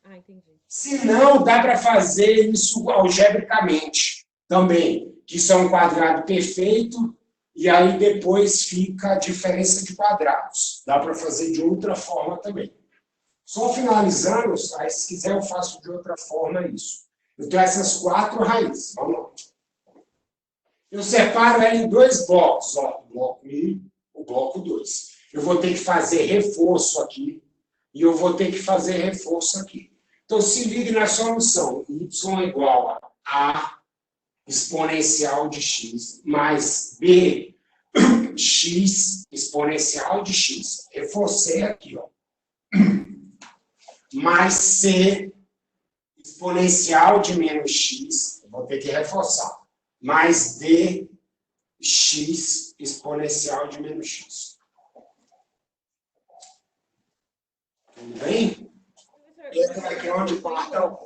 Ah, entendi. Se não, dá para fazer isso algebricamente também. Que isso é um quadrado perfeito e aí depois fica a diferença de quadrados. Dá para fazer de outra forma também. Só finalizando, aí, se quiser eu faço de outra forma isso. Eu tenho essas 4 raízes. Vamos lá. Eu separo ela em 2 blocos. Ó, o bloco 1, o bloco 2. Eu vou ter que fazer reforço aqui e eu vou ter que fazer reforço aqui. Então, se ligue na solução. Y é igual a exponencial de x mais b x exponencial de x. Reforcei aqui, ó. Mais c exponencial de menos x, vou ter que reforçar, mais d x exponencial de menos x. Tudo bem? Entra aqui onde quarta.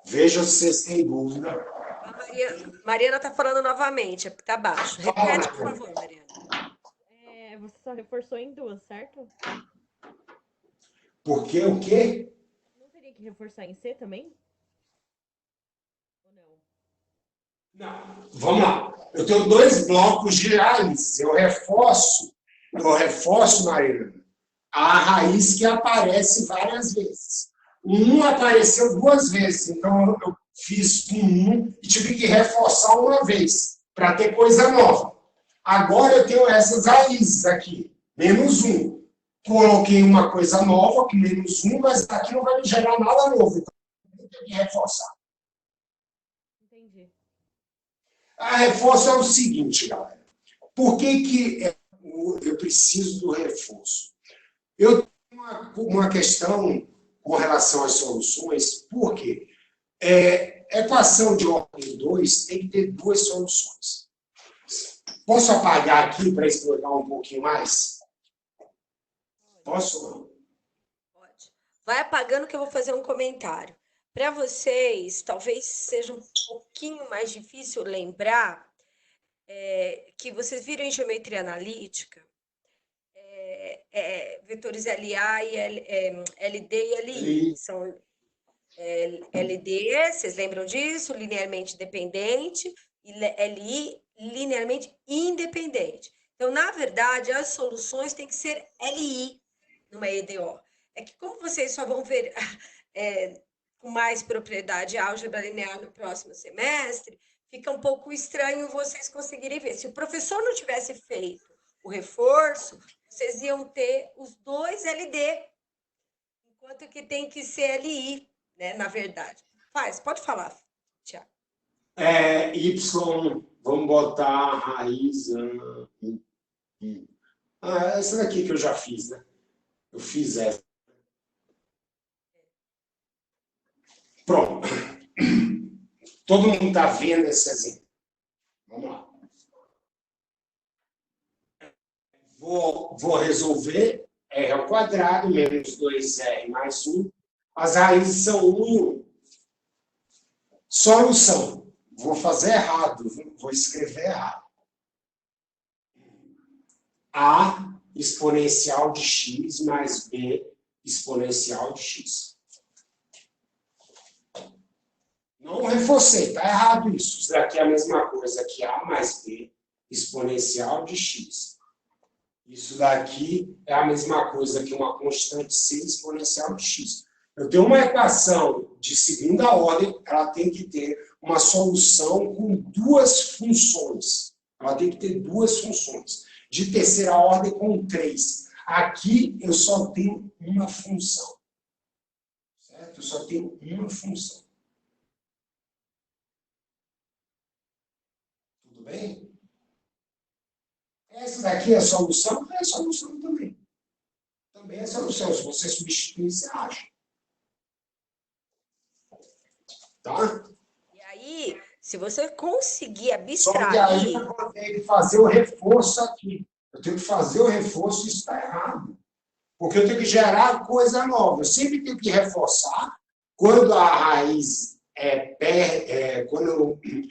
Veja se vocês têm dúvida. A Mariana está falando novamente, está baixo. Repete, por favor, Mariana. Você só reforçou em 2, certo? Por que o quê? Não teria que reforçar em C também? Ou não? Não. Vamos lá. Eu tenho 2 blocos de raiz. Eu reforço, Mariana, a raiz que aparece várias vezes. Um apareceu 2 vezes, então eu fiz um e tive que reforçar uma vez, para ter coisa nova. Agora eu tenho essas raízes aqui, menos 1. Coloquei uma coisa nova, que menos 1, mas aqui não vai me gerar nada novo, então eu tenho que reforçar. Entendi. A reforço é o seguinte, galera. Por que eu preciso do reforço? Eu tenho uma questão com relação às soluções, por quê? Equação de ordem 2 tem que ter 2 soluções. Posso apagar aqui para explicar um pouquinho mais? Posso? Pode. Vai apagando que eu vou fazer um comentário. Para vocês, talvez seja um pouquinho mais difícil lembrar que vocês viram em geometria analítica, vetores LA e LD e LI. São LD, vocês lembram disso? Linearmente dependente, e LI, linearmente independente. Então, na verdade, as soluções têm que ser LI numa EDO. É que como vocês só vão ver com mais propriedade a álgebra linear no próximo semestre, fica um pouco estranho vocês conseguirem ver. Se o professor não tivesse feito o reforço, vocês iam ter os dois LD, enquanto que tem que ser LI, né, na verdade. Pode falar, Tiago. Y, vamos botar a raiz. Essa daqui que eu já fiz, né? Eu fiz essa. Pronto. Todo mundo está vendo esse exemplo. Vamos lá. Vou resolver R ao quadrado menos 2R mais 1. As raízes são 1 e 1. Solução. Vou fazer errado. Vou escrever errado. A exponencial de x mais B exponencial de x. Não reforcei, está errado isso. Isso daqui é a mesma coisa que A mais B exponencial de x. Isso daqui é a mesma coisa que uma constante C exponencial de x. Eu tenho uma equação de segunda ordem, ela tem que ter uma solução com duas funções. Ela tem que ter duas funções. De terceira ordem com 3. Aqui eu só tenho uma função. Certo? Eu só tenho uma função. Tudo bem? Essa daqui é a solução? É a solução também. Também é a solução. Se você substituir, você acha. Tá? E aí, se você conseguir Só que aí abstrair... eu vou ter que fazer o reforço aqui. Eu tenho que fazer o reforço e isso está errado. Porque eu tenho que gerar coisa nova. Eu sempre tenho que reforçar quando a raiz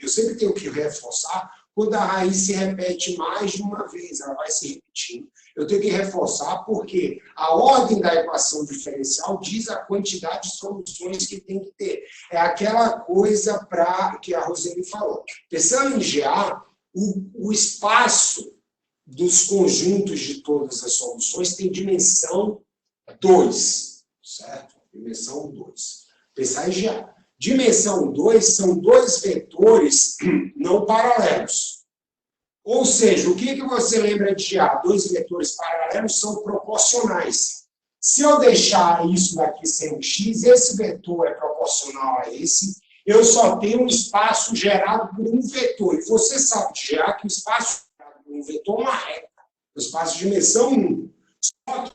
eu sempre tenho que reforçar quando a raiz se repete mais de uma vez, ela vai se repetindo. Eu tenho que reforçar porque a ordem da equação diferencial diz a quantidade de soluções que tem que ter. É aquela coisa que a Roseli falou. Pensando em GA, o espaço dos conjuntos de todas as soluções tem dimensão 2, certo? Dimensão 2. Pensar em GA. Dimensão 2 são dois vetores não paralelos. Ou seja, o que você lembra de GA? Dois vetores paralelos são proporcionais. Se eu deixar isso daqui sem um x, esse vetor é proporcional a esse, eu só tenho um espaço gerado por um vetor. E você sabe de GA que o espaço gerado por um vetor é uma reta. O espaço de dimensão 1. Só que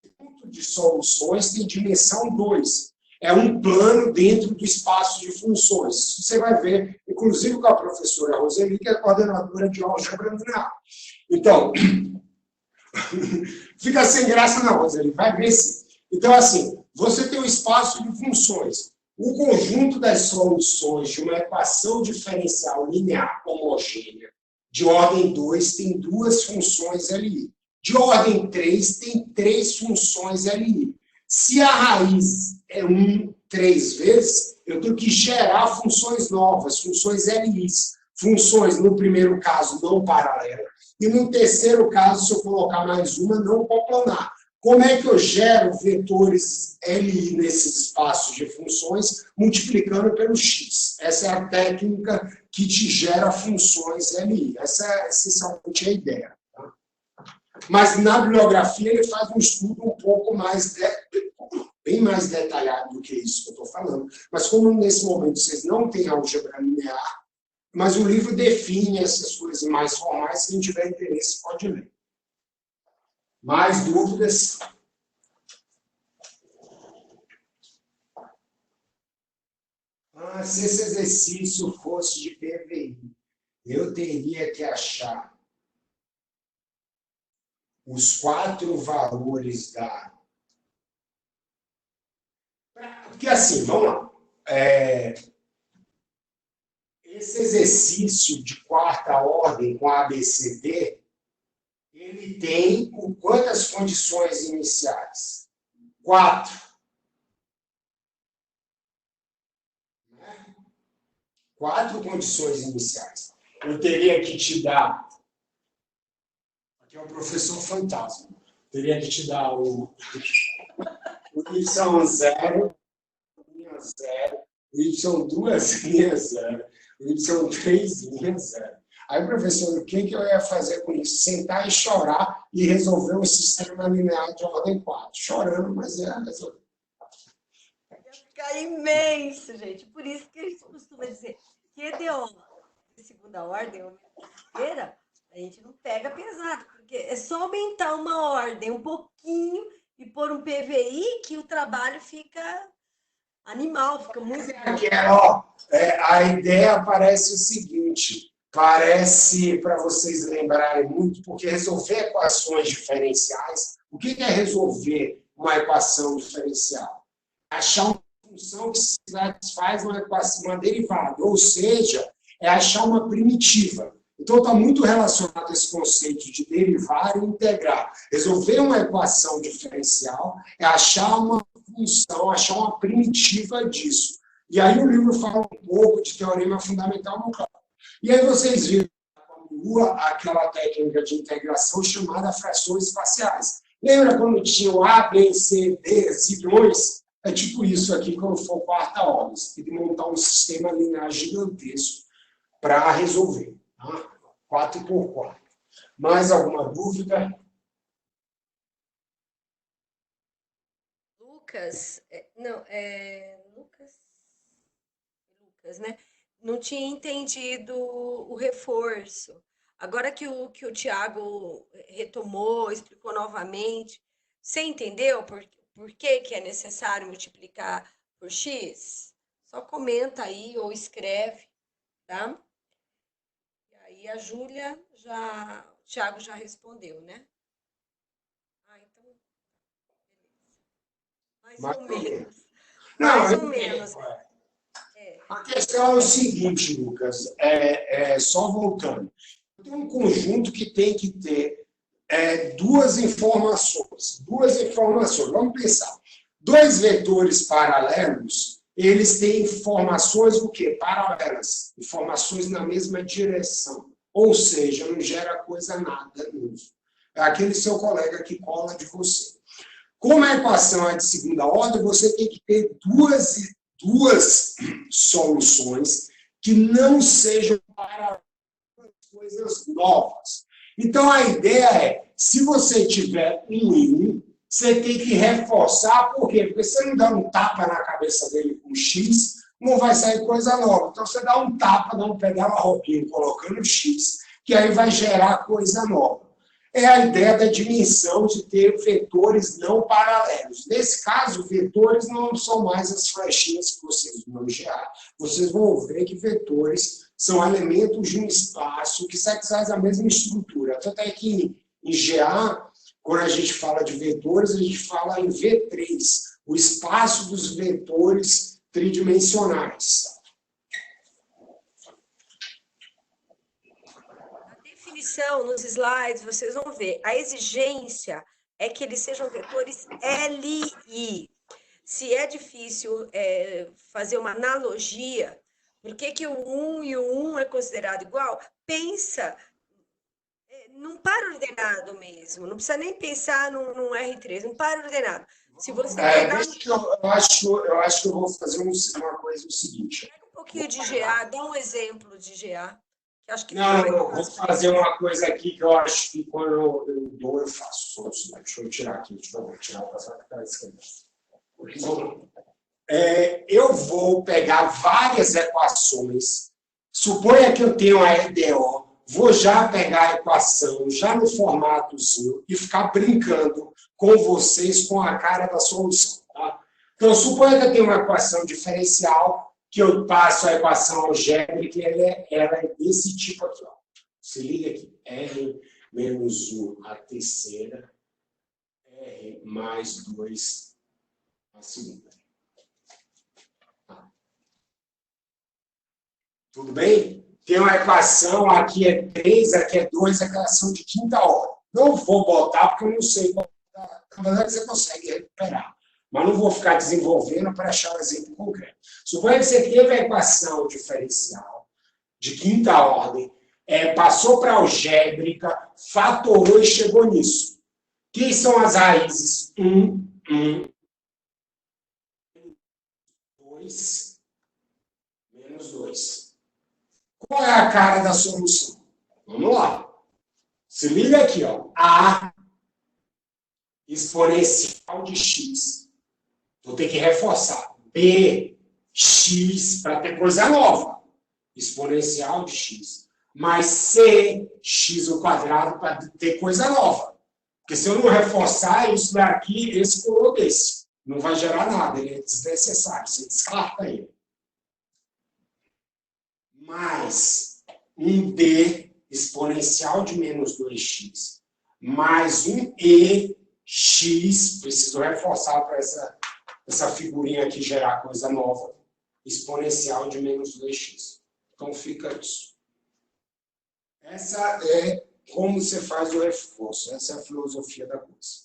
o conjunto de soluções tem dimensão 2. É um plano dentro do espaço de funções. Você vai ver, inclusive com a professora Roseli, que é coordenadora de álgebra linear. Então, fica sem graça não, Roseli, vai ver sim. Então, assim, você tem um espaço de funções. O conjunto das soluções de uma equação diferencial linear homogênea de ordem 2 tem duas funções LI. De ordem 3 tem 3 funções LI. Se a raiz é 1, 3 vezes, eu tenho que gerar funções novas, funções LIs. Funções, no primeiro caso, não paralelas. E no terceiro caso, se eu colocar mais uma, não coplanar. Como é que eu gero vetores LI nesses espaços de funções, multiplicando pelo x? Essa é a técnica que te gera funções LI. Essa é essencialmente a ideia. Tá? Mas na bibliografia ele faz um estudo um pouco mais, bem mais detalhado do que isso que eu estou falando. Mas como nesse momento vocês não têm álgebra linear, mas o livro define essas coisas mais formais, quem tiver interesse pode ler. Mais dúvidas? Se esse exercício fosse de PVI, eu teria que achar os 4 valores da... Porque assim, vamos lá. Esse exercício de quarta ordem com ABCD, ele tem quantas condições iniciais? 4. 4 condições iniciais. Eu teria que te dar... Aqui é o professor fantasma. Eu teria que te dar o Y0, linha 0, o Y2, linha 0, o Y3, linha 0. Aí, professor, o que eu ia fazer com isso? Sentar e chorar e resolver um sistema linear de ordem 4. Chorando, mas ia resolver. Ia ficar imenso, gente. Por isso que a gente costuma dizer que EDO de segunda ordem ou terceira, a gente não pega pesado, porque é só aumentar uma ordem um pouquinho e pôr um PVI que o trabalho fica animal, fica muito. A ideia parece o seguinte, parece, para vocês lembrarem muito, porque resolver equações diferenciais, o que é resolver uma equação diferencial? Achar uma função que satisfaz uma equação, uma derivada, ou seja, é achar uma primitiva. Então, está muito relacionado a esse conceito de derivar e integrar. Resolver uma equação diferencial é achar uma função, achar uma primitiva disso. E aí o livro fala um pouco de teorema fundamental no cálculo. E aí vocês viram aquela técnica de integração chamada frações espaciais. Lembra quando tinha o A, B, C, D, zilhões? É tipo isso aqui quando for quarta ordem. Você tem que montar um sistema linear gigantesco para resolver. 4 por 4. Mais alguma dúvida? Lucas, Lucas, né? Não tinha entendido o reforço. Agora que o Tiago retomou, explicou novamente, você entendeu por que é necessário multiplicar por X? Só comenta aí ou escreve, tá? E aí a Júlia o Tiago já respondeu, né? Então, beleza. Mais ou menos. Mais ou menos. A questão é o seguinte, Lucas, só voltando. Tem um conjunto que tem que ter duas informações. Vamos pensar. Dois vetores paralelos, eles têm informações o quê? Paralelas. Informações na mesma direção. Ou seja, não gera coisa nada novo. É aquele seu colega que cola de você. Como a equação é de segunda ordem, você tem que ter duas soluções que não sejam para coisas novas. Então, a ideia é, se você tiver um e um, você tem que reforçar, por quê? Porque você não dá um tapa na cabeça dele com X, não vai sair coisa nova. Então, você dá um tapa, dá um pegar uma roupinha colocando X, que aí vai gerar coisa nova. É a ideia da dimensão de ter vetores não paralelos. Nesse caso, vetores não são mais as flechinhas que vocês vão gerar. Vocês vão ver que vetores são elementos de um espaço que satisfaz a mesma estrutura. Tanto é que em GA, quando a gente fala de vetores, a gente fala em V3, o espaço dos vetores tridimensionais. Definição nos slides, vocês vão ver. A exigência é que eles sejam vetores LI. Se é difícil fazer uma analogia, por que o 1 e o 1 é considerado igual? Pensa num par ordenado mesmo. Não precisa nem pensar num R3, um par ordenado. Se você pegar... eu acho que eu vou fazer uma coisa o seguinte. Pega um pouquinho de GA, dá um exemplo de GA. Acho que não, vou fazer uma coisa aqui que eu acho que quando eu dou, eu faço. Deixa eu tirar aqui, vou tirar o passado que está escrito. Eu vou pegar várias equações, suponha que eu tenho a EDO, vou já pegar a equação, já no formatozinho, e ficar brincando com vocês com a cara da solução. Tá? Então, suponha que eu tenho uma equação diferencial, que eu passo a equação algébrica, ela é desse tipo aqui. Ó. Se liga aqui. R menos 1 a terceira, R mais 2 a segunda. Tá. Tudo bem? Tem uma equação, aqui é 3, aqui é 2, a equação de quinta ordem. Não vou botar, porque eu não sei qual. Na verdade, você consegue recuperar. Mas não vou ficar desenvolvendo para achar um exemplo concreto. Suponha que você teve a equação diferencial de quinta ordem, passou para a algébrica, fatorou e chegou nisso. Quem são as raízes? 1, 2, menos 2. Qual é a cara da solução? Vamos lá. Se liga aqui, ó. A exponencial de x. Vou ter que reforçar. B, x, para ter coisa nova. Exponencial de x. Mais c, x ao quadrado, para ter coisa nova. Porque se eu não reforçar isso daqui, esse colou desse. Não vai gerar nada, ele é desnecessário. Você descarta ele. Mais um d exponencial de menos 2x, mais um ex, preciso reforçar para essa figurinha aqui gerar coisa nova, exponencial de menos 2x. Então fica isso. Essa é como você faz o reforço, essa é a filosofia da coisa.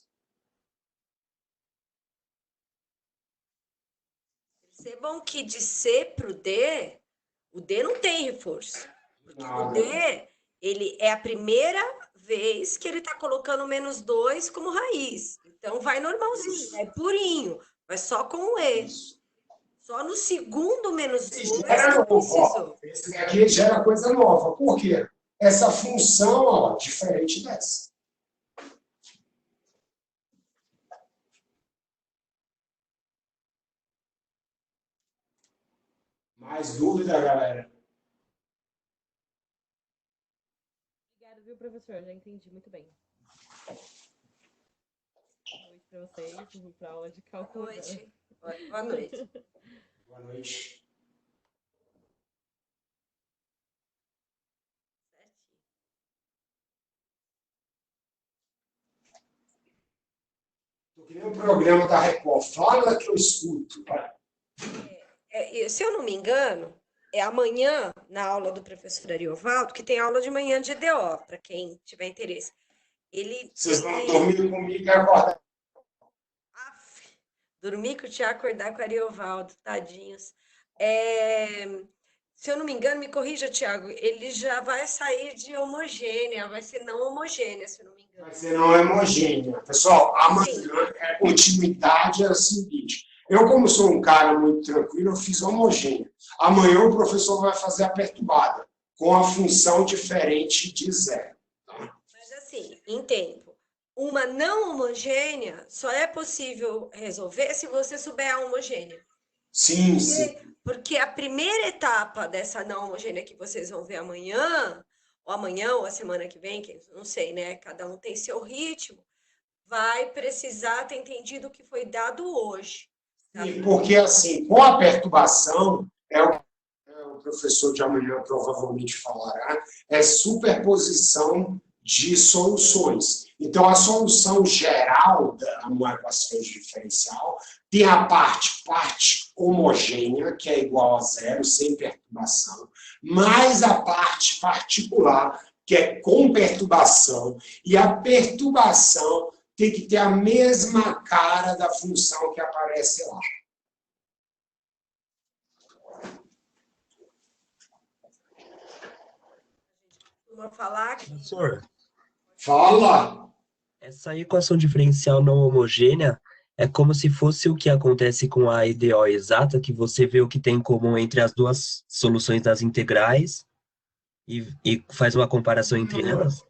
Percebam que de C para o D não tem reforço. Porque o D, ele é a primeira vez que ele está colocando menos 2 como raiz. Então, vai normalzinho, é purinho, vai só com o E. Só no segundo menos 2 que precisou. Esse aqui gera coisa nova. Por quê? Essa função, ó, diferente dessa. Mais dúvida, galera? Obrigada, viu, professor? Já entendi muito bem. Boa noite para vocês, vou para a aula de cálculo. Boa noite. Boa noite. Boa noite. Estou querendo um programa da Record. Fala que eu escuto. Se eu não me engano, é amanhã, na aula do professor Ariovaldo, que tem aula de manhã de EDO, para quem tiver interesse. Vocês vão dormir comigo e acordar. Dormir com o Tiago, acordar com o Ariovaldo, tadinhos. Se eu não me engano, me corrija, Tiago, ele já vai sair de homogênea, vai ser não homogênea, se eu não me engano. Vai ser não homogênea. Pessoal, amanhã a continuidade é o seguinte. Eu, como sou um cara muito tranquilo, eu fiz homogênea. Amanhã o professor vai fazer a perturbada, com a função diferente de zero. Mas assim, em tempo, uma não homogênea só é possível resolver se você souber a homogênea. Sim, sim. Porque a primeira etapa dessa não homogênea que vocês vão ver amanhã ou a semana que vem, que não sei, né? Cada um tem seu ritmo, vai precisar ter entendido o que foi dado hoje. Tá? Porque, assim, com a perturbação, o professor de amanhã provavelmente falará, é superposição de soluções. Então, a solução geral da uma equação diferencial tem a parte homogênea, que é igual a zero, sem perturbação, mais a parte particular, que é com perturbação, e a perturbação tem que ter a mesma cara da função que aparece lá. Vou falar aqui. Professor, Fala! essa equação diferencial não homogênea é como se fosse o que acontece com a EDO exata, que você vê o que tem em comum entre as duas soluções das integrais e faz uma comparação entre elas?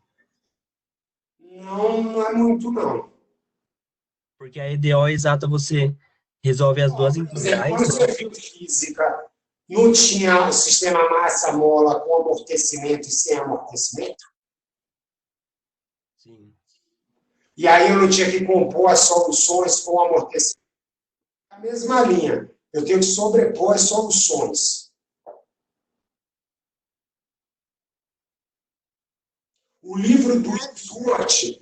Não é muito, não. Porque a EDO exata você resolve as duas integrais. Quando você fez física, não tinha o sistema massa-mola com amortecimento e sem amortecimento? Sim. E aí eu não tinha que compor as soluções com amortecimento. A mesma linha. Eu tenho que sobrepor as soluções. O livro do Stuart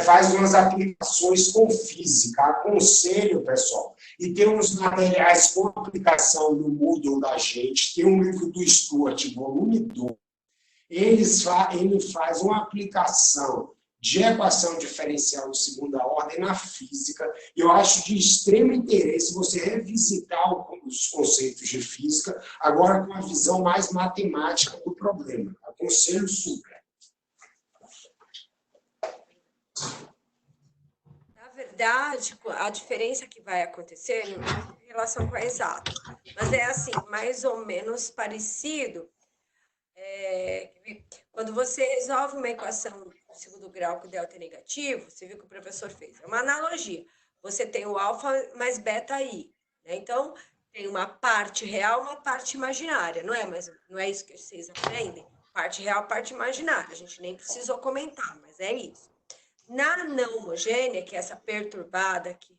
faz umas aplicações com física. Aconselho, pessoal. E tem uns materiais com aplicação no Moodle da gente. Tem um livro do Stuart, volume 2. Ele faz uma aplicação de equação diferencial de segunda ordem na física. Eu acho de extremo interesse você revisitar os conceitos de física, agora com uma visão mais matemática do problema. Aconselho super. Na verdade, a diferença que vai acontecer não tem relação com a exata, mas é assim, mais ou menos parecido. Quando você resolve uma equação do segundo grau com delta negativo, você viu que o professor fez. É uma analogia. Você tem o alfa mais beta i, né? Então, tem uma parte real, uma parte imaginária, não é? Mas não é isso que vocês aprendem? Parte real, parte imaginária. A gente nem precisou comentar, mas é isso. Na não homogênea, que é essa perturbada que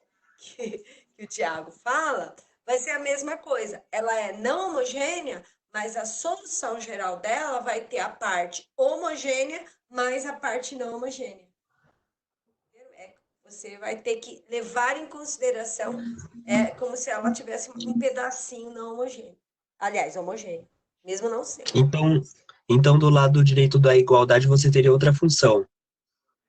o Tiago fala, vai ser a mesma coisa. Ela é não homogênea, mas a solução geral dela vai ter a parte homogênea mais a parte não homogênea. Você vai ter que levar em consideração como se ela tivesse um pedacinho não homogêneo. Aliás, homogêneo, mesmo não sendo. Então, do lado direito da igualdade, você teria outra função.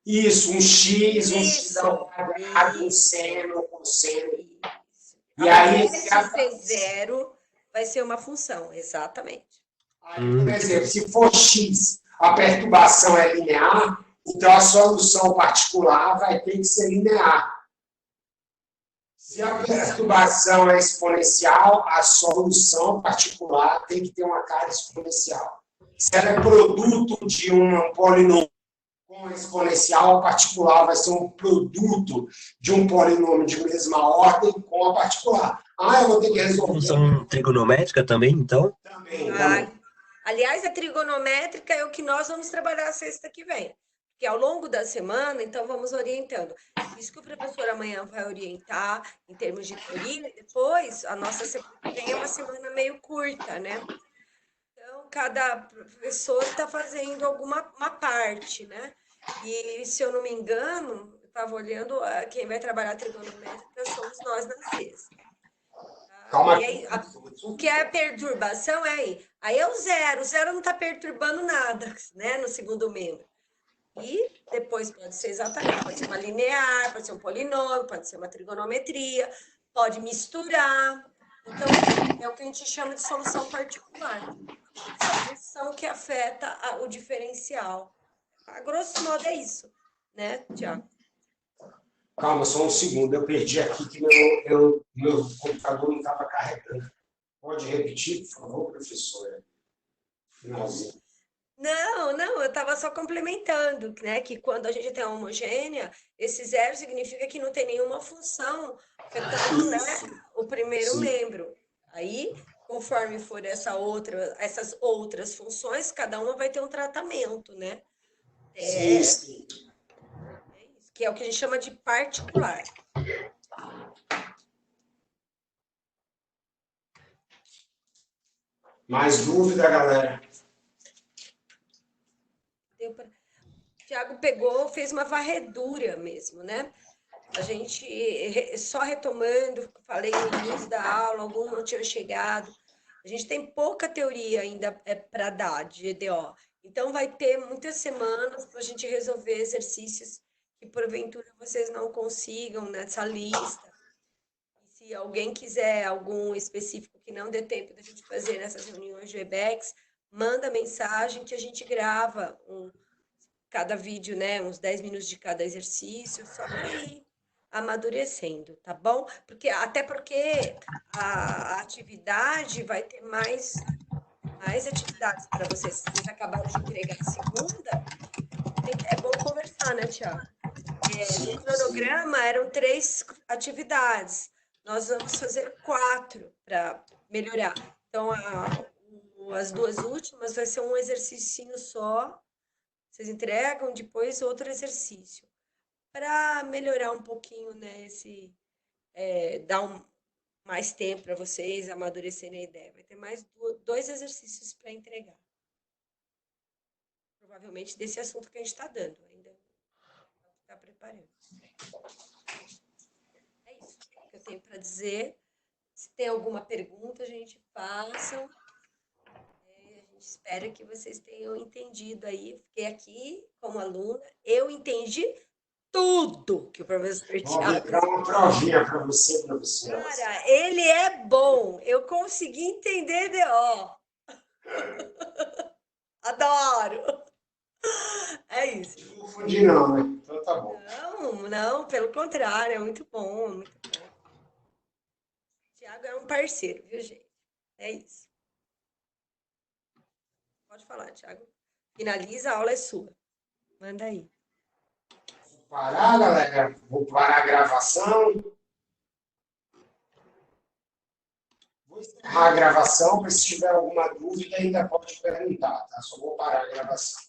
Isso, um x Isso, ao quadrado, um isso. seno, cosseno. Isso. E aí, Se C0 vai ser uma função, exatamente. Aí, por exemplo, se for x, a perturbação é linear, então a solução particular vai ter que ser linear. Se a perturbação é exponencial, a solução particular tem que ter uma cara exponencial. Se ela é produto de um polinômio com exponencial, a particular vai ser um produto de um polinômio de mesma ordem com a particular. Eu vou ter que resolver. Função trigonométrica também, então? Também. Aliás, a trigonométrica é o que nós vamos trabalhar a sexta que vem. Porque ao longo da semana, então, vamos orientando. Isso que o professor amanhã vai orientar em termos de teoria, e depois, a nossa semana que vem é uma semana meio curta, né? Então, cada professor está fazendo uma parte, né? E, se eu não me engano, eu estava olhando, quem vai trabalhar trigonométrica somos nós na sexta. Calma e aí, o que é perturbação é aí. Aí é o zero não está perturbando nada, né? No segundo membro. E depois pode ser exatamente, pode ser uma linear, pode ser um polinômio, pode ser uma trigonometria, pode misturar. Então, é o que a gente chama de solução particular. Essa função que afeta o diferencial. A grosso modo é isso, né, Tiago? Calma, só um segundo. Eu perdi aqui que meu computador não estava carregando. Pode repetir, por favor, professora? Finalzinho. Não, eu estava só complementando, né? Que quando a gente tem a homogênea, esse zero significa que não tem nenhuma função afetando, né, o primeiro membro. Aí, conforme for essas outras funções, cada uma vai ter um tratamento, né? Sim. Que é o que a gente chama de particular. Mais dúvida, galera? O Tiago fez uma varredura mesmo, né? A gente, só retomando, falei no início da aula, alguns não tinham chegado. A gente tem pouca teoria ainda para dar de EDO. Então, vai ter muitas semanas para a gente resolver exercícios que, porventura, vocês não consigam nessa lista. E se alguém quiser algum específico que não dê tempo da gente fazer nessas reuniões de Webex, manda mensagem que a gente grava cada vídeo, né? Uns 10 minutos de cada exercício, só para ir amadurecendo, tá bom? Até porque a atividade vai ter mais atividades para vocês. Se vocês acabaram de entregar a segunda, é bom conversar, né, Tiago? No cronograma eram 3 atividades. Nós vamos fazer 4 para melhorar. Então, as 2 últimas vai ser um exercício só. Vocês entregam depois outro exercício. Para melhorar um pouquinho, né, dar mais tempo para vocês amadurecerem a ideia. Vai ter mais 2 exercícios para entregar. Provavelmente desse assunto que a gente está dando, ainda está preparando. É isso que eu tenho para dizer. Se tem alguma pergunta, a gente faça. A gente espera que vocês tenham entendido aí. Eu fiquei aqui como aluna, eu entendi tudo que o professor Tiago... Vou dar uma provinha para você, professora. Cara, ele é bom. Eu consegui entender DO. Adoro. É isso. Não confundi não, né? Então tá bom. Não, pelo contrário, é muito bom, muito bom. O Tiago é um parceiro, viu, gente? É isso. Pode falar, Thiago. Finaliza, a aula é sua. Manda aí. Vou parar, galera. Vou parar a gravação. Vou encerrar a gravação, mas se tiver alguma dúvida, ainda pode perguntar, tá? Só vou parar a gravação.